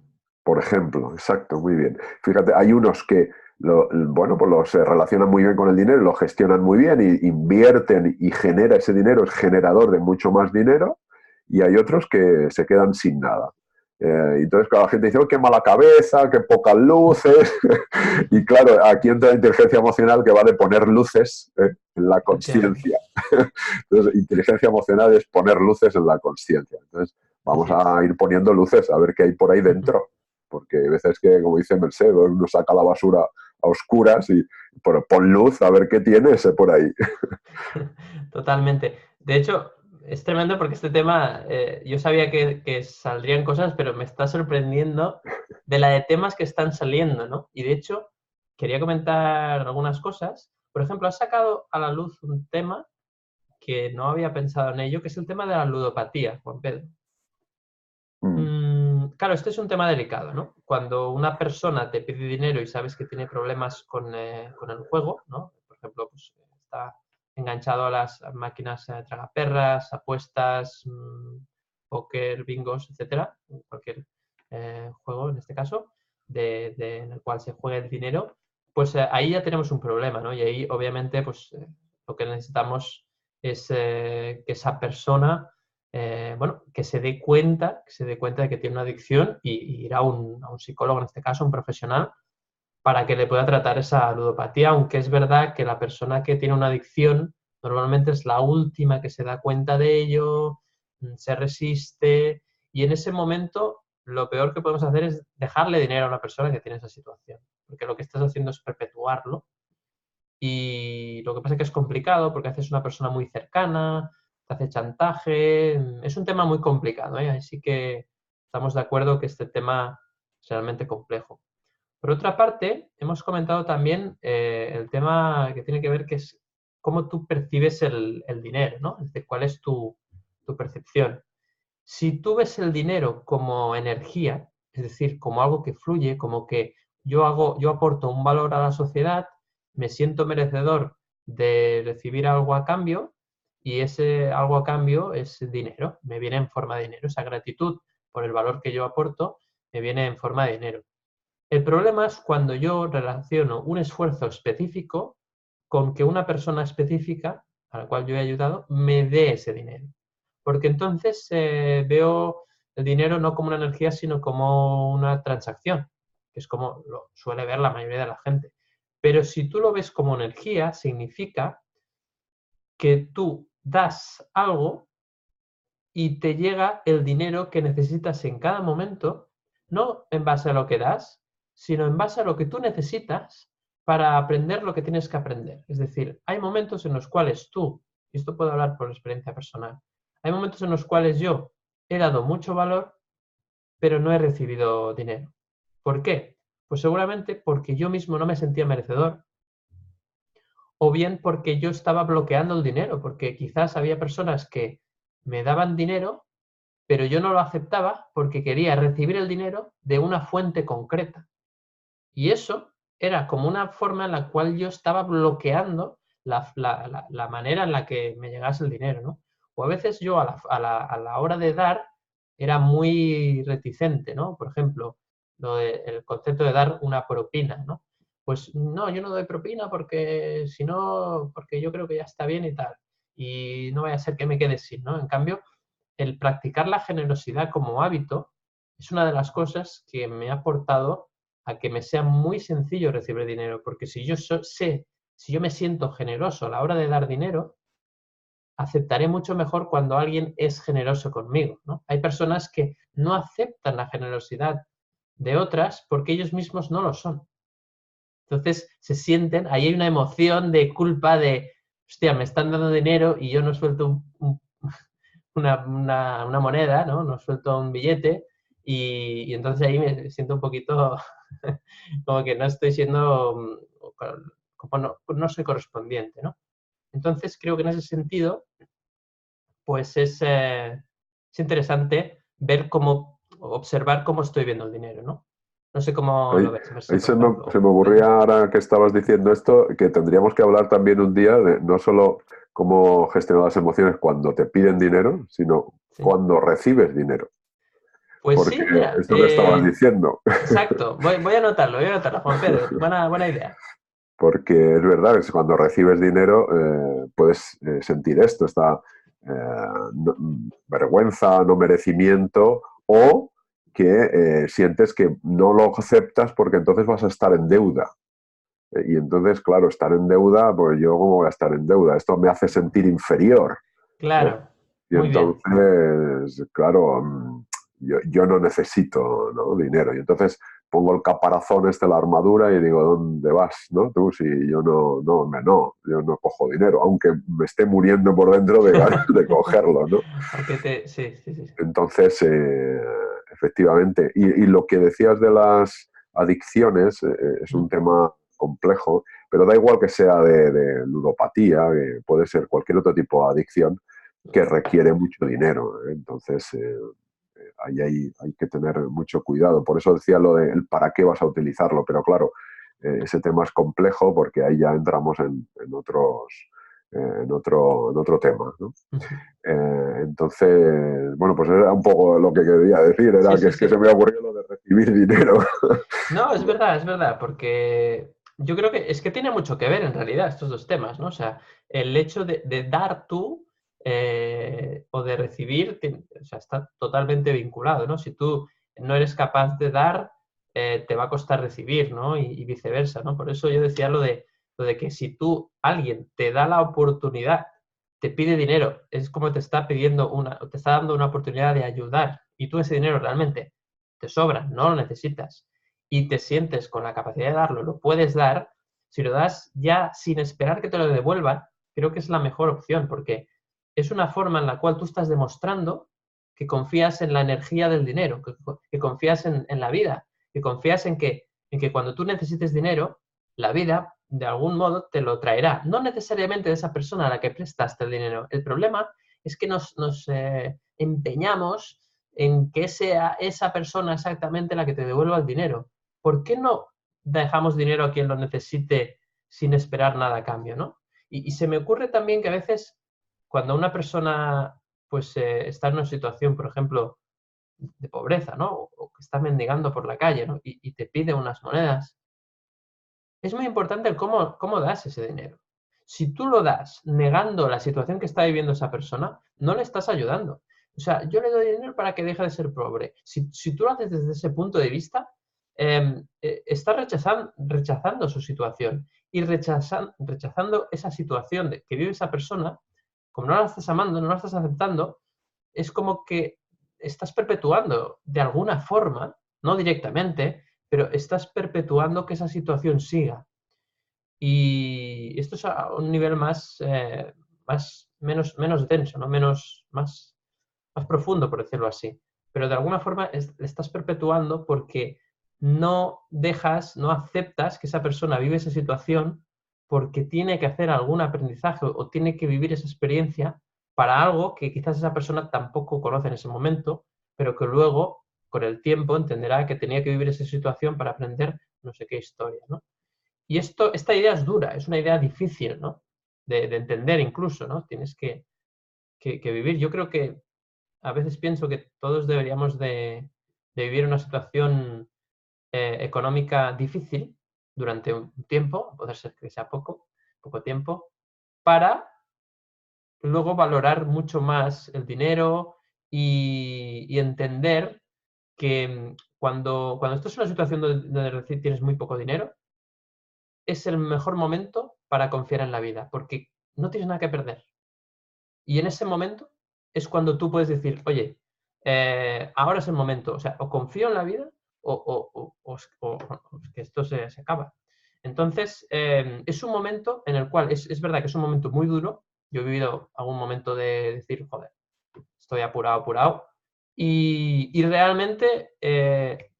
por ejemplo, exacto, muy bien. Fíjate, hay unos que bueno, pues los relacionan muy bien con el dinero, lo gestionan muy bien, y invierten y genera ese dinero, es generador de mucho más dinero, y hay otros que se quedan sin nada. Entonces, claro, la gente dice, oh, qué mala cabeza, qué pocas luces. Y claro, aquí entra la inteligencia emocional que va de poner luces en la Efectivamente. consciencia. Entonces, inteligencia emocional es poner luces en la consciencia. Entonces, vamos Así es. a ir poniendo luces a ver qué hay por ahí dentro. Porque hay veces que, como dice Mercedes, uno saca la basura a oscuras y pon luz a ver qué tiene ese por ahí. Totalmente. De hecho, es tremendo porque este tema, yo sabía que saldrían cosas, pero me está sorprendiendo de la de temas que están saliendo, ¿no? Y de hecho, quería comentar algunas cosas. Por ejemplo, has sacado a la luz un tema que no había pensado en ello, que es el tema de la ludopatía, Juan Pedro. Mm. Claro, este es un tema delicado, ¿no? Cuando una persona te pide dinero y sabes que tiene problemas con el juego, ¿no? Por ejemplo, pues está enganchado a las máquinas tragaperras, apuestas, póker, bingos, etcétera, cualquier juego en este caso, en el cual se juega el dinero, pues ahí ya tenemos un problema, ¿no? Y ahí obviamente pues lo que necesitamos es que esa persona bueno, que se dé cuenta de que tiene una adicción y ir a un psicólogo, en este caso, un profesional, para que le pueda tratar esa ludopatía, aunque es verdad que la persona que tiene una adicción normalmente es la última que se da cuenta de ello, se resiste, y en ese momento lo peor que podemos hacer es dejarle dinero a una persona que tiene esa situación, porque lo que estás haciendo es perpetuarlo, y lo que pasa es que es complicado porque haces una persona muy cercana, te hace chantaje, es un tema muy complicado, ¿eh? Así que estamos de acuerdo que este tema es realmente complejo. Por otra parte, hemos comentado también el tema que tiene que ver que es cómo tú percibes el dinero, ¿no? Es decir, cuál es tu percepción. Si tú ves el dinero como energía, es decir, como algo que fluye, como que yo aporto un valor a la sociedad, me siento merecedor de recibir algo a cambio y ese algo a cambio es dinero, me viene en forma de dinero. Esa gratitud por el valor que yo aporto me viene en forma de dinero. El problema es cuando yo relaciono un esfuerzo específico con que una persona específica, a la cual yo he ayudado, me dé ese dinero. Porque entonces veo el dinero no como una energía, sino como una transacción, que es como lo suele ver la mayoría de la gente. Pero si tú lo ves como energía, significa que tú das algo y te llega el dinero que necesitas en cada momento, no en base a lo que das, sino en base a lo que tú necesitas para aprender lo que tienes que aprender. Es decir, hay momentos en los cuales tú, y esto puedo hablar por experiencia personal, hay momentos en los cuales yo he dado mucho valor, pero no he recibido dinero. ¿Por qué? Pues seguramente porque yo mismo no me sentía merecedor, o bien porque yo estaba bloqueando el dinero, porque quizás había personas que me daban dinero, pero yo no lo aceptaba porque quería recibir el dinero de una fuente concreta. Y eso era como una forma en la cual yo estaba bloqueando la manera en la que me llegase el dinero, ¿no? O a veces yo a la hora de dar era muy reticente, ¿no? Por ejemplo, el concepto de dar una propina, ¿no? Pues no, yo no doy propina porque si no, porque yo creo que ya está bien y tal. Y no vaya a ser que me quede sin, ¿no? En cambio, el practicar la generosidad como hábito es una de las cosas que me ha aportado a que me sea muy sencillo recibir dinero, porque si yo si yo me siento generoso a la hora de dar dinero, aceptaré mucho mejor cuando alguien es generoso conmigo, ¿no? Hay personas que no aceptan la generosidad de otras porque ellos mismos no lo son. Entonces se sienten, ahí hay una emoción de culpa de, hostia, me están dando dinero y yo no suelto una moneda, ¿no? No suelto un billete y entonces ahí me siento un poquito como que no estoy siendo, como no soy correspondiente, ¿no? Entonces creo que en ese sentido, pues es interesante ver cómo, observar cómo estoy viendo el dinero, ¿no? No sé cómo Ahí, lo ves. A ver si, ahí por ejemplo, se me ocurría ahora que estabas diciendo esto, que tendríamos que hablar también un día de no solo cómo gestionar las emociones cuando te piden dinero, sino sí. cuando recibes dinero. Pues Porque sí, mira, esto que estabas diciendo, exacto, voy a anotarlo, Juan Pedro, buena idea. porque es verdad que cuando recibes dinero puedes sentir esto, esta vergüenza, no merecimiento, o que sientes que no lo aceptas porque entonces vas a estar en deuda. Y entonces, claro, estar en deuda, pues yo cómo voy a estar en deuda, esto me hace sentir inferior. ¿Eh? Claro, Y muy bien. entonces, claro, yo no necesito, ¿no? dinero. Y entonces pongo el caparazón la armadura y digo, ¿dónde vas? ¿No? Tú, si yo yo no cojo dinero, aunque me esté muriendo por dentro de ganas de cogerlo, ¿no? Sí, sí, sí. Entonces, efectivamente, y lo que decías de las adicciones es un tema complejo, pero da igual que sea de ludopatía, que puede ser cualquier otro tipo de adicción que requiere mucho dinero. Entonces, ahí hay que tener mucho cuidado. Por eso decía lo de el para qué vas a utilizarlo, pero claro, ese tema es complejo porque ahí ya entramos en otro tema, ¿no? Entonces, bueno, pues era un poco lo que quería decir, Sí, era que sí, es que se sí. me ocurrió lo de recibir dinero. No, es verdad, porque yo creo que es que tiene mucho que ver en realidad estos dos temas, ¿no? O sea, el hecho de dar tú o de recibir, o sea, está totalmente vinculado, ¿no? Si tú no eres capaz de dar, te va a costar recibir, ¿no? Y viceversa, ¿no? Por eso yo decía lo de que si alguien te da la oportunidad, te pide dinero, es como te está pidiendo te está dando una oportunidad de ayudar y tú ese dinero realmente te sobra, no lo necesitas y te sientes con la capacidad de darlo, lo puedes dar, si lo das ya sin esperar que te lo devuelvan, creo que es la mejor opción porque es una forma en la cual tú estás demostrando que confías en la energía del dinero, que confías en la vida, que confías en que cuando tú necesites dinero, la vida de algún modo te lo traerá. No necesariamente de esa persona a la que prestaste el dinero. El problema es que nos empeñamos en que sea esa persona exactamente la que te devuelva el dinero. ¿Por qué no dejamos dinero a quien lo necesite sin esperar nada a cambio, ¿no? Y se me ocurre también que a veces cuando una persona pues está en una situación, por ejemplo, de pobreza, ¿no? O que está mendigando por la calle, ¿no? Y te pide unas monedas, es muy importante el cómo das ese dinero. Si tú lo das negando la situación que está viviendo esa persona, no le estás ayudando. O sea, yo le doy dinero para que deje de ser pobre. Si tú lo haces desde ese punto de vista, estás rechazando su situación y rechazando esa situación que vive esa persona, como no la estás amando, no la estás aceptando, es como que estás perpetuando de alguna forma, no directamente, pero estás perpetuando que esa situación siga. Y esto es a un nivel menos denso, ¿no? Más profundo, por decirlo así. Pero de alguna forma le estás perpetuando porque no aceptas que esa persona vive esa situación porque tiene que hacer algún aprendizaje o tiene que vivir esa experiencia para algo que quizás esa persona tampoco conoce en ese momento, pero que luego, con el tiempo, entenderá que tenía que vivir esa situación para aprender no sé qué historia, ¿no? Y esta idea es dura, es una idea difícil, ¿no? De entender incluso, ¿no? Tienes que vivir. Yo creo que a veces pienso que todos deberíamos de vivir una situación económica difícil durante un tiempo, a poder ser que sea poco tiempo, para luego valorar mucho más el dinero y entender que cuando estás en una situación donde tienes muy poco dinero, es el mejor momento para confiar en la vida, porque no tienes nada que perder. Y en ese momento es cuando tú puedes decir, oye, ahora es el momento, o sea, o confío en la vida o que esto se acaba. Entonces, es un momento en el cual es verdad que es un momento muy duro. Yo he vivido algún momento de decir, joder, estoy apurado. Y realmente,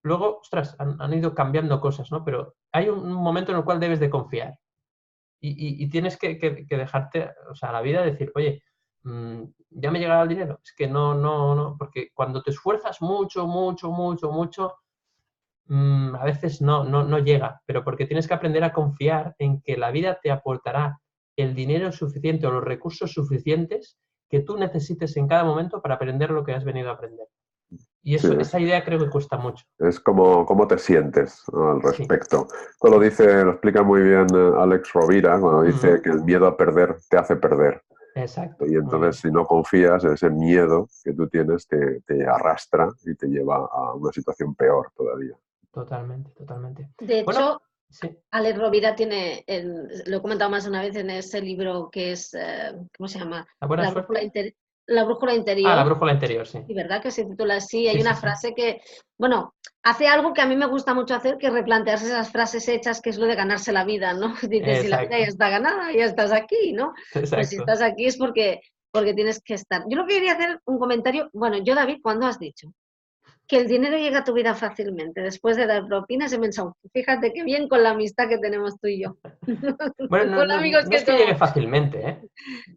luego, ostras, han ido cambiando cosas, ¿no? Pero hay un momento en el cual debes de confiar. Y tienes que dejarte, o sea, la vida decir, oye, ya me llegará el dinero. Es que no, porque cuando te esfuerzas mucho, a veces no llega, pero porque tienes que aprender a confiar en que la vida te aportará el dinero suficiente o los recursos suficientes que tú necesites en cada momento para aprender lo que has venido a aprender. Y Sí, esa idea creo que cuesta mucho. es como cómo te sientes, ¿no?, al Sí. respecto. Esto lo explica muy bien Alex Rovira, cuando dice que el miedo a perder te hace perder. Exacto. Y entonces, si no confías, ese miedo que tú tienes te arrastra y te lleva a una situación peor todavía. Totalmente. De Bueno, hecho, sí. Alex Rovira tiene, lo he comentado más una vez en ese libro que es, ¿cómo se llama? La buena La suerte. brújula interior. La brújula interior, sí. Y verdad que se titula así. Hay Sí, una sí. frase que, bueno, hace algo que a mí me gusta mucho hacer, que es replantearse esas frases hechas, que es lo de ganarse la vida, ¿no? Dices, si la vida ya está ganada, ya estás aquí, ¿no? Exacto. Pues si estás aquí es porque tienes que estar. Yo lo que quería hacer un comentario, bueno, yo, David, ¿cuándo has dicho que el dinero llega a tu vida fácilmente? Después de dar propinas he pensado, fíjate qué bien con la amistad que tenemos tú y yo. Bueno, Con amigos no que es que llegue somos. fácilmente, ¿eh?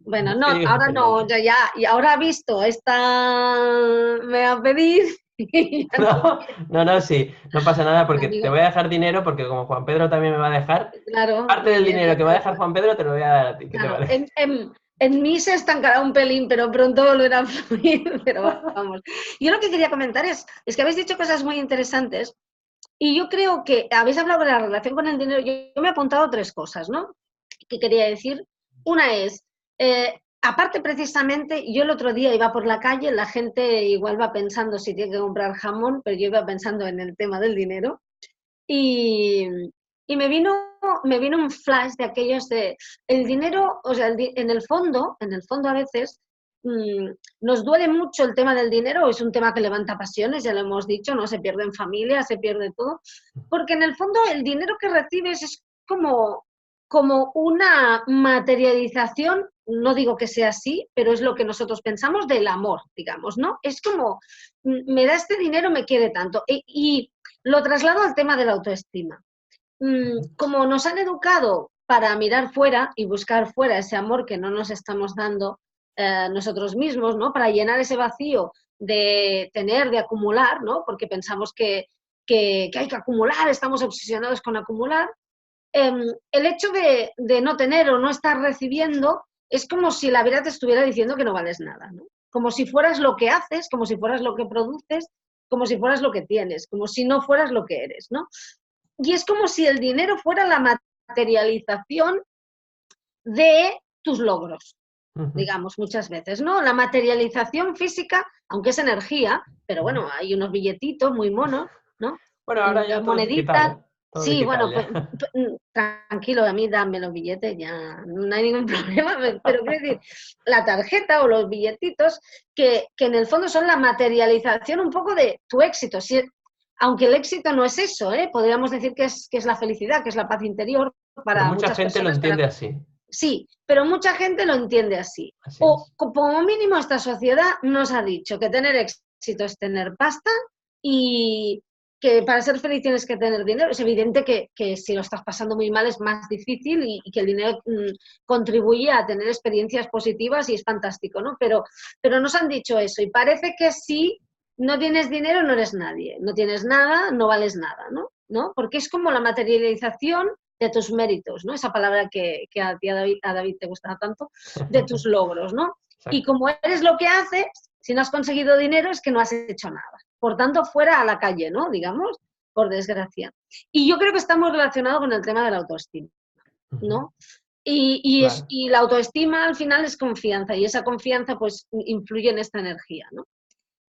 Bueno, No es no, que llegue ahora no, fácilmente. ya, y ahora ha visto, esta me va a pedir. Y ya No, sí, no pasa nada porque te amigo, voy a dejar dinero porque como Juan Pedro también me va a dejar, claro, parte del y dinero que va a dejar Juan Pedro te lo voy a dar a ti, ¿qué te claro, parece? en mí se estancará un pelín, pero pronto volverá a fluir, pero vamos. Yo lo que quería comentar es que habéis dicho cosas muy interesantes y yo creo que habéis hablado de la relación con el dinero. Yo me he apuntado 3 cosas, ¿no? Que quería decir. Una es, aparte precisamente, yo el otro día iba por la calle, la gente igual va pensando si tiene que comprar jamón, pero yo iba pensando en el tema del dinero y, me vino un flash de aquellos de el dinero, o sea, en el fondo a veces nos duele mucho el tema del dinero, es un tema que levanta pasiones, ya lo hemos dicho, ¿no? Se pierde en familia, se pierde todo, porque en el fondo el dinero que recibes es como una materialización, no digo que sea así, pero es lo que nosotros pensamos del amor, digamos, ¿no? Es como, me da este dinero, me quiere tanto. Y lo traslado al tema de la autoestima. Como nos han educado para mirar fuera y buscar fuera ese amor que no nos estamos dando nosotros mismos, ¿no? Para llenar ese vacío de tener, de acumular, ¿no? Porque pensamos que hay que acumular, estamos obsesionados con acumular. El hecho de no tener o no estar recibiendo es como si la vida te estuviera diciendo que no vales nada, ¿no? Como si fueras lo que haces, como si fueras lo que produces, como si fueras lo que tienes, como si no fueras lo que eres, ¿no? Y es como si el dinero fuera la materialización de tus logros, Ujú. digamos, muchas veces, ¿no? La materialización física, aunque es energía, pero bueno, hay unos billetitos muy monos, ¿no? Bueno, ahora ya todo es digital, Moneditas. ¿eh? Todo Sí, digital bueno, pues ya. tranquilo, a mí dame los billetes, ya no hay ningún problema, pero quiero decir, la tarjeta o los billetitos, que en el fondo son la materialización un poco de tu éxito. Aunque el éxito no es eso, ¿eh? Podríamos decir que es la felicidad, que es la paz interior Pero para mucha muchas gente lo personas, entiende así. sí, pero mucha gente lo entiende así. Así O es. como mínimo esta sociedad nos ha dicho que tener éxito es tener pasta y que para ser feliz tienes que tener dinero. Es evidente que si lo estás pasando muy mal es más difícil y que el dinero contribuye a tener experiencias positivas y es fantástico, ¿no? Pero nos han dicho eso y parece que si no tienes dinero no eres nadie, no tienes nada, no vales nada, ¿no? Porque es como la materialización de tus méritos, ¿no? Esa palabra que a ti, a David te gustaba tanto, de tus logros, ¿no? Y Exacto. como eres lo que haces, si no has conseguido dinero es que no has hecho nada. Por tanto, fuera a la calle, ¿no? Digamos, por desgracia. Y yo creo que está muy relacionado con el tema de la autoestima, Ujú. ¿no? Y Claro. la autoestima al final es confianza y esa confianza pues influye en esta energía, ¿no?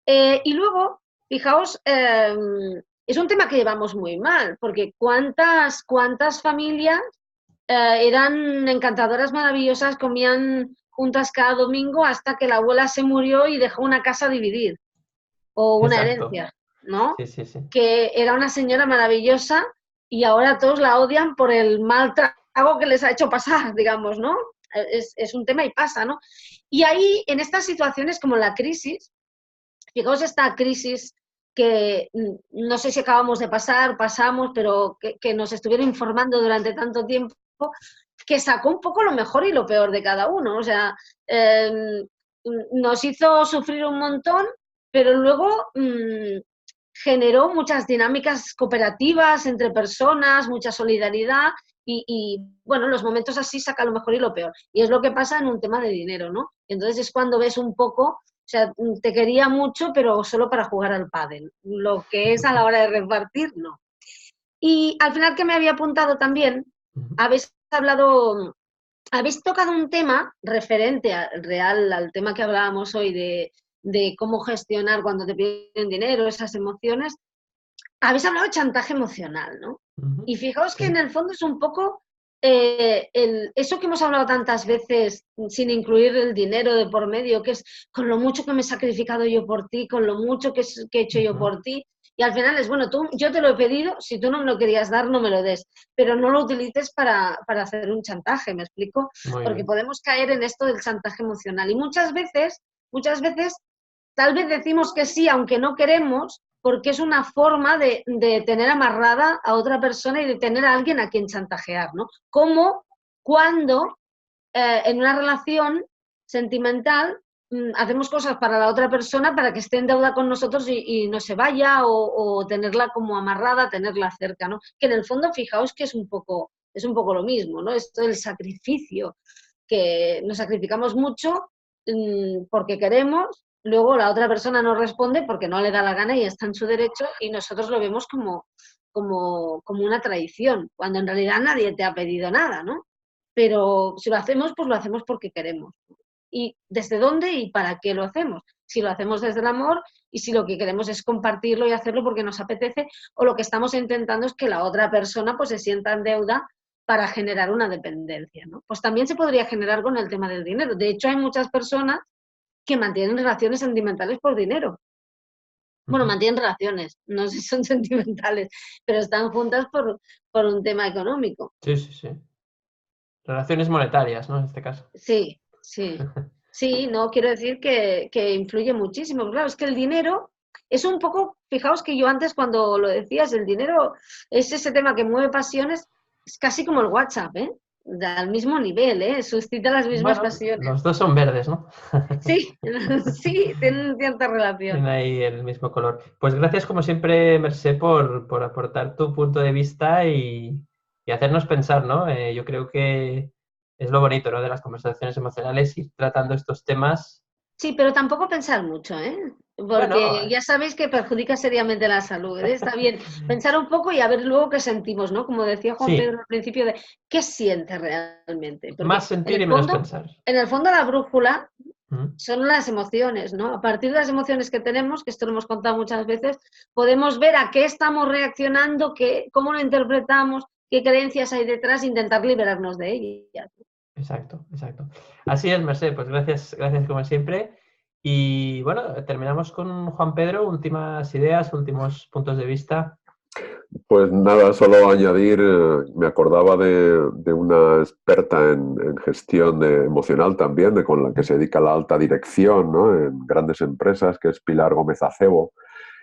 Y luego, fijaos, es un tema que llevamos muy mal, porque cuántas familias eran encantadoras, maravillosas, comían juntas cada domingo hasta que la abuela se murió y dejó una casa a dividir o una Exacto. herencia, ¿no? Sí, sí, sí. Que era una señora maravillosa y ahora todos la odian por el mal trago que les ha hecho pasar, digamos, ¿no? Es un tema y pasa, ¿no? Y ahí, en estas situaciones como la crisis, fijaos esta crisis que no sé si acabamos de pasar, pasamos, pero que nos estuvieron informando durante tanto tiempo, que sacó un poco lo mejor y lo peor de cada uno. O sea, eh, nos hizo sufrir un montón, pero luego generó muchas dinámicas cooperativas entre personas, mucha solidaridad bueno, los momentos así saca lo mejor y lo peor. Y es lo que pasa en un tema de dinero, ¿no? Entonces es cuando ves un poco, o sea, te quería mucho, pero solo para jugar al pádel. Lo que es a la hora de repartir, no. Y al final que me había apuntado también, Ujú. habéis tocado un tema referente real al tema que hablábamos hoy de cómo gestionar cuando te piden dinero, esas emociones. Habéis hablado de chantaje emocional, ¿no? Ujú. Y fijaos que en Sí. el fondo es un poco eso que hemos hablado tantas veces sin incluir el dinero de por medio, que es con lo mucho que me he sacrificado yo por ti, con lo mucho que he hecho yo Ujú. por ti. Y al final es, bueno, yo te lo he pedido, si tú no me lo querías dar, no me lo des, pero no lo utilices para hacer un chantaje, ¿me explico? Muy Porque bien. podemos caer en esto del chantaje emocional. Y muchas veces tal vez decimos que sí, aunque no queremos, porque es una forma de tener amarrada a otra persona y de tener a alguien a quien chantajear, ¿no? Como cuando en una relación sentimental hacemos cosas para la otra persona para que esté en deuda con nosotros y no se vaya o tenerla como amarrada, tenerla cerca, ¿no? Que en el fondo, fijaos que es un poco lo mismo, ¿no? Esto del sacrificio, que nos sacrificamos mucho porque queremos, luego la otra persona no responde porque no le da la gana y está en su derecho y nosotros lo vemos como una traición, cuando en realidad nadie te ha pedido nada, ¿no? Pero si lo hacemos, pues lo hacemos porque queremos. ¿Y desde dónde y para qué lo hacemos? Si lo hacemos desde el amor y si lo que queremos es compartirlo y hacerlo porque nos apetece, o lo que estamos intentando es que la otra persona pues se sienta en deuda para generar una dependencia, ¿no? Pues también se podría generar con el tema del dinero. De hecho, hay muchas personas que mantienen relaciones sentimentales por dinero. Bueno, Ujú. mantienen relaciones, no sé si son sentimentales, pero están juntas por un tema económico. Sí, sí, sí. Relaciones monetarias, ¿no? En este caso. Sí, sí. Sí, no, quiero decir que influye muchísimo. Claro, es que el dinero es un poco, fijaos que yo antes cuando lo decías, el dinero es ese tema que mueve pasiones, es casi como el WhatsApp, ¿eh? Al mismo nivel, ¿eh? Suscita las mismas Bueno, pasiones. los dos son verdes, ¿no? Sí, sí, tienen cierta relación. Tienen ahí el mismo color. Pues gracias como siempre, Mercé, por aportar tu punto de vista y hacernos pensar, ¿no? Yo creo que es lo bonito, ¿no? De las conversaciones emocionales, ir tratando estos temas. Sí, pero tampoco pensar mucho, ¿eh? Porque Bueno, ya sabéis que perjudica seriamente la salud, ¿eh? Está bien pensar un poco y a ver luego qué sentimos, ¿no? Como decía Juan Pedro sí, al principio, de qué siente realmente. más Porque sentir y menos pensar. en el fondo la brújula ¿Mm? son las emociones, ¿no? A partir de las emociones que tenemos, que esto lo hemos contado muchas veces, podemos ver a qué estamos reaccionando, cómo lo interpretamos, qué creencias hay detrás e intentar liberarnos de ellas. Exacto, exacto. Así es, Merced, pues gracias, gracias como siempre. Y bueno, terminamos con Juan Pedro, últimas ideas, últimos puntos de vista. Pues nada, solo añadir, me acordaba de una experta en gestión emocional también, con la que se dedica a la alta dirección, ¿no? En grandes empresas, que es Pilar Gómez Acebo,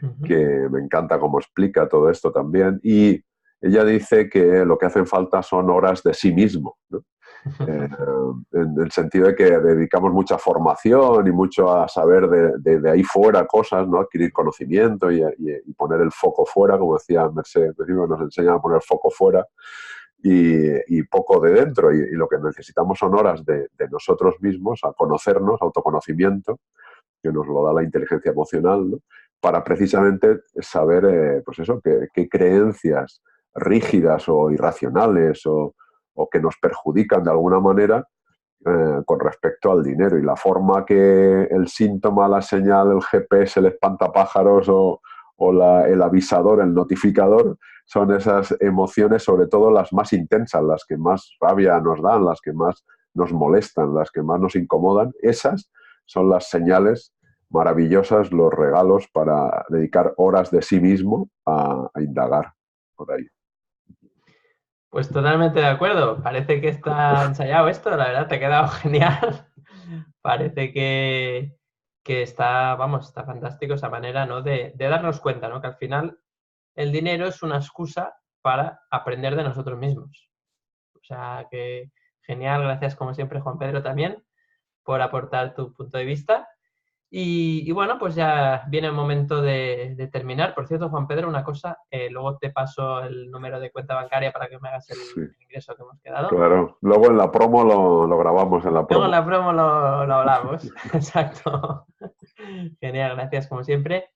Ujú. que me encanta cómo explica todo esto también. Y ella dice que lo que hacen falta son horas de sí mismo, ¿no? En el sentido de que dedicamos mucha formación y mucho a saber de ahí fuera cosas, ¿no? Adquirir conocimiento y poner el foco fuera, como decía Merced, nos enseñan a poner foco fuera y poco de dentro. Y lo que necesitamos son horas de nosotros mismos, a conocernos, autoconocimiento, que nos lo da la inteligencia emocional, ¿no? Para precisamente saber, pues eso, qué creencias rígidas o irracionales o que nos perjudican de alguna manera con respecto al dinero. Y la forma que el síntoma, la señal, el GPS, el espantapájaros o el avisador, el notificador, son esas emociones, sobre todo las más intensas, las que más rabia nos dan, las que más nos molestan, las que más nos incomodan. Esas son las señales maravillosas, los regalos para dedicar horas de sí mismo a indagar por ahí. Pues totalmente de acuerdo. Parece que está ensayado esto, la verdad, te ha quedado genial. Parece que está, vamos, está fantástico esa manera, ¿no? De darnos cuenta, ¿no? Que al final el dinero es una excusa para aprender de nosotros mismos. O sea que genial, gracias como siempre, Juan Pedro, también por aportar tu punto de vista. Y bueno, pues ya viene el momento de terminar. Por cierto, Juan Pedro, una cosa, luego te paso el número de cuenta bancaria para que me hagas Sí, el ingreso que hemos quedado. claro. Luego en la promo lo grabamos en la Luego en promo. la promo lo hablamos. Exacto. Genial, gracias como siempre.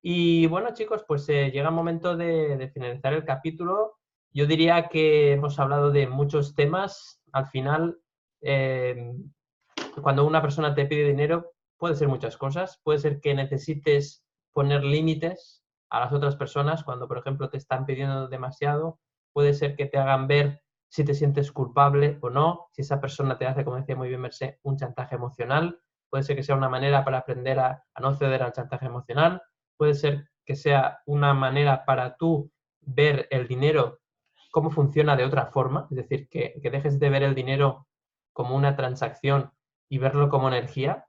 Y bueno, chicos, pues llega el momento de finalizar el capítulo. Yo diría que hemos hablado de muchos temas. Al final, cuando una persona te pide dinero, puede ser muchas cosas. Puede ser que necesites poner límites a las otras personas cuando, por ejemplo, te están pidiendo demasiado. Puede ser que te hagan ver si te sientes culpable o no. Si esa persona te hace, como decía muy bien Mercé, un chantaje emocional. Puede ser que sea una manera para aprender a no ceder al chantaje emocional. Puede ser que sea una manera para tú ver el dinero cómo funciona de otra forma, es decir, que dejes de ver el dinero como una transacción y verlo como energía.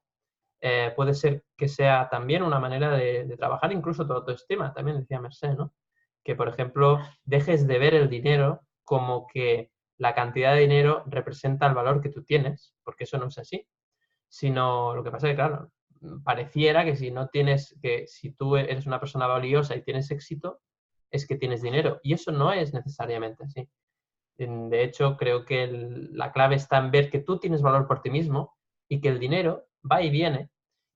Puede ser que sea también una manera de trabajar incluso tu autoestima, también decía Mercé, ¿no? Que, por ejemplo, dejes de ver el dinero como que la cantidad de dinero representa el valor que tú tienes, porque eso no es así, sino lo que pasa es que, claro, pareciera que si no tienes, que si tú eres una persona valiosa y tienes éxito, es que tienes dinero, y eso no es necesariamente así. De hecho, creo que la clave está en ver que tú tienes valor por ti mismo y que el dinero va y viene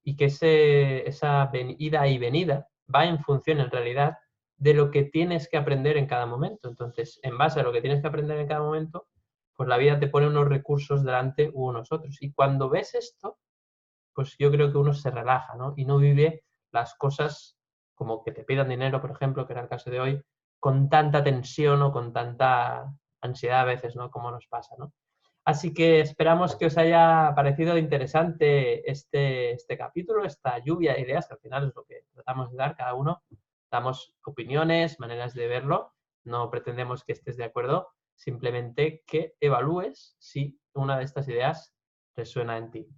y que esa ida y venida va en función, en realidad, de lo que tienes que aprender en cada momento. Entonces, en base a lo que tienes que aprender en cada momento, pues la vida te pone unos recursos delante u unos otros. Y cuando ves esto, pues yo creo que uno se relaja, ¿no? Y no vive las cosas como que te pidan dinero, por ejemplo, que era el caso de hoy, con tanta tensión o con tanta ansiedad a veces, ¿no? Como nos pasa, ¿no? Así que esperamos que os haya parecido interesante este capítulo, esta lluvia de ideas, que al final es lo que tratamos de dar cada uno. Damos opiniones, maneras de verlo, no pretendemos que estés de acuerdo, simplemente que evalúes si una de estas ideas resuena en ti.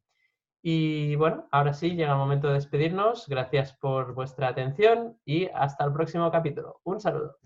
Y bueno, ahora sí, llega el momento de despedirnos. Gracias por vuestra atención y hasta el próximo capítulo. Un saludo.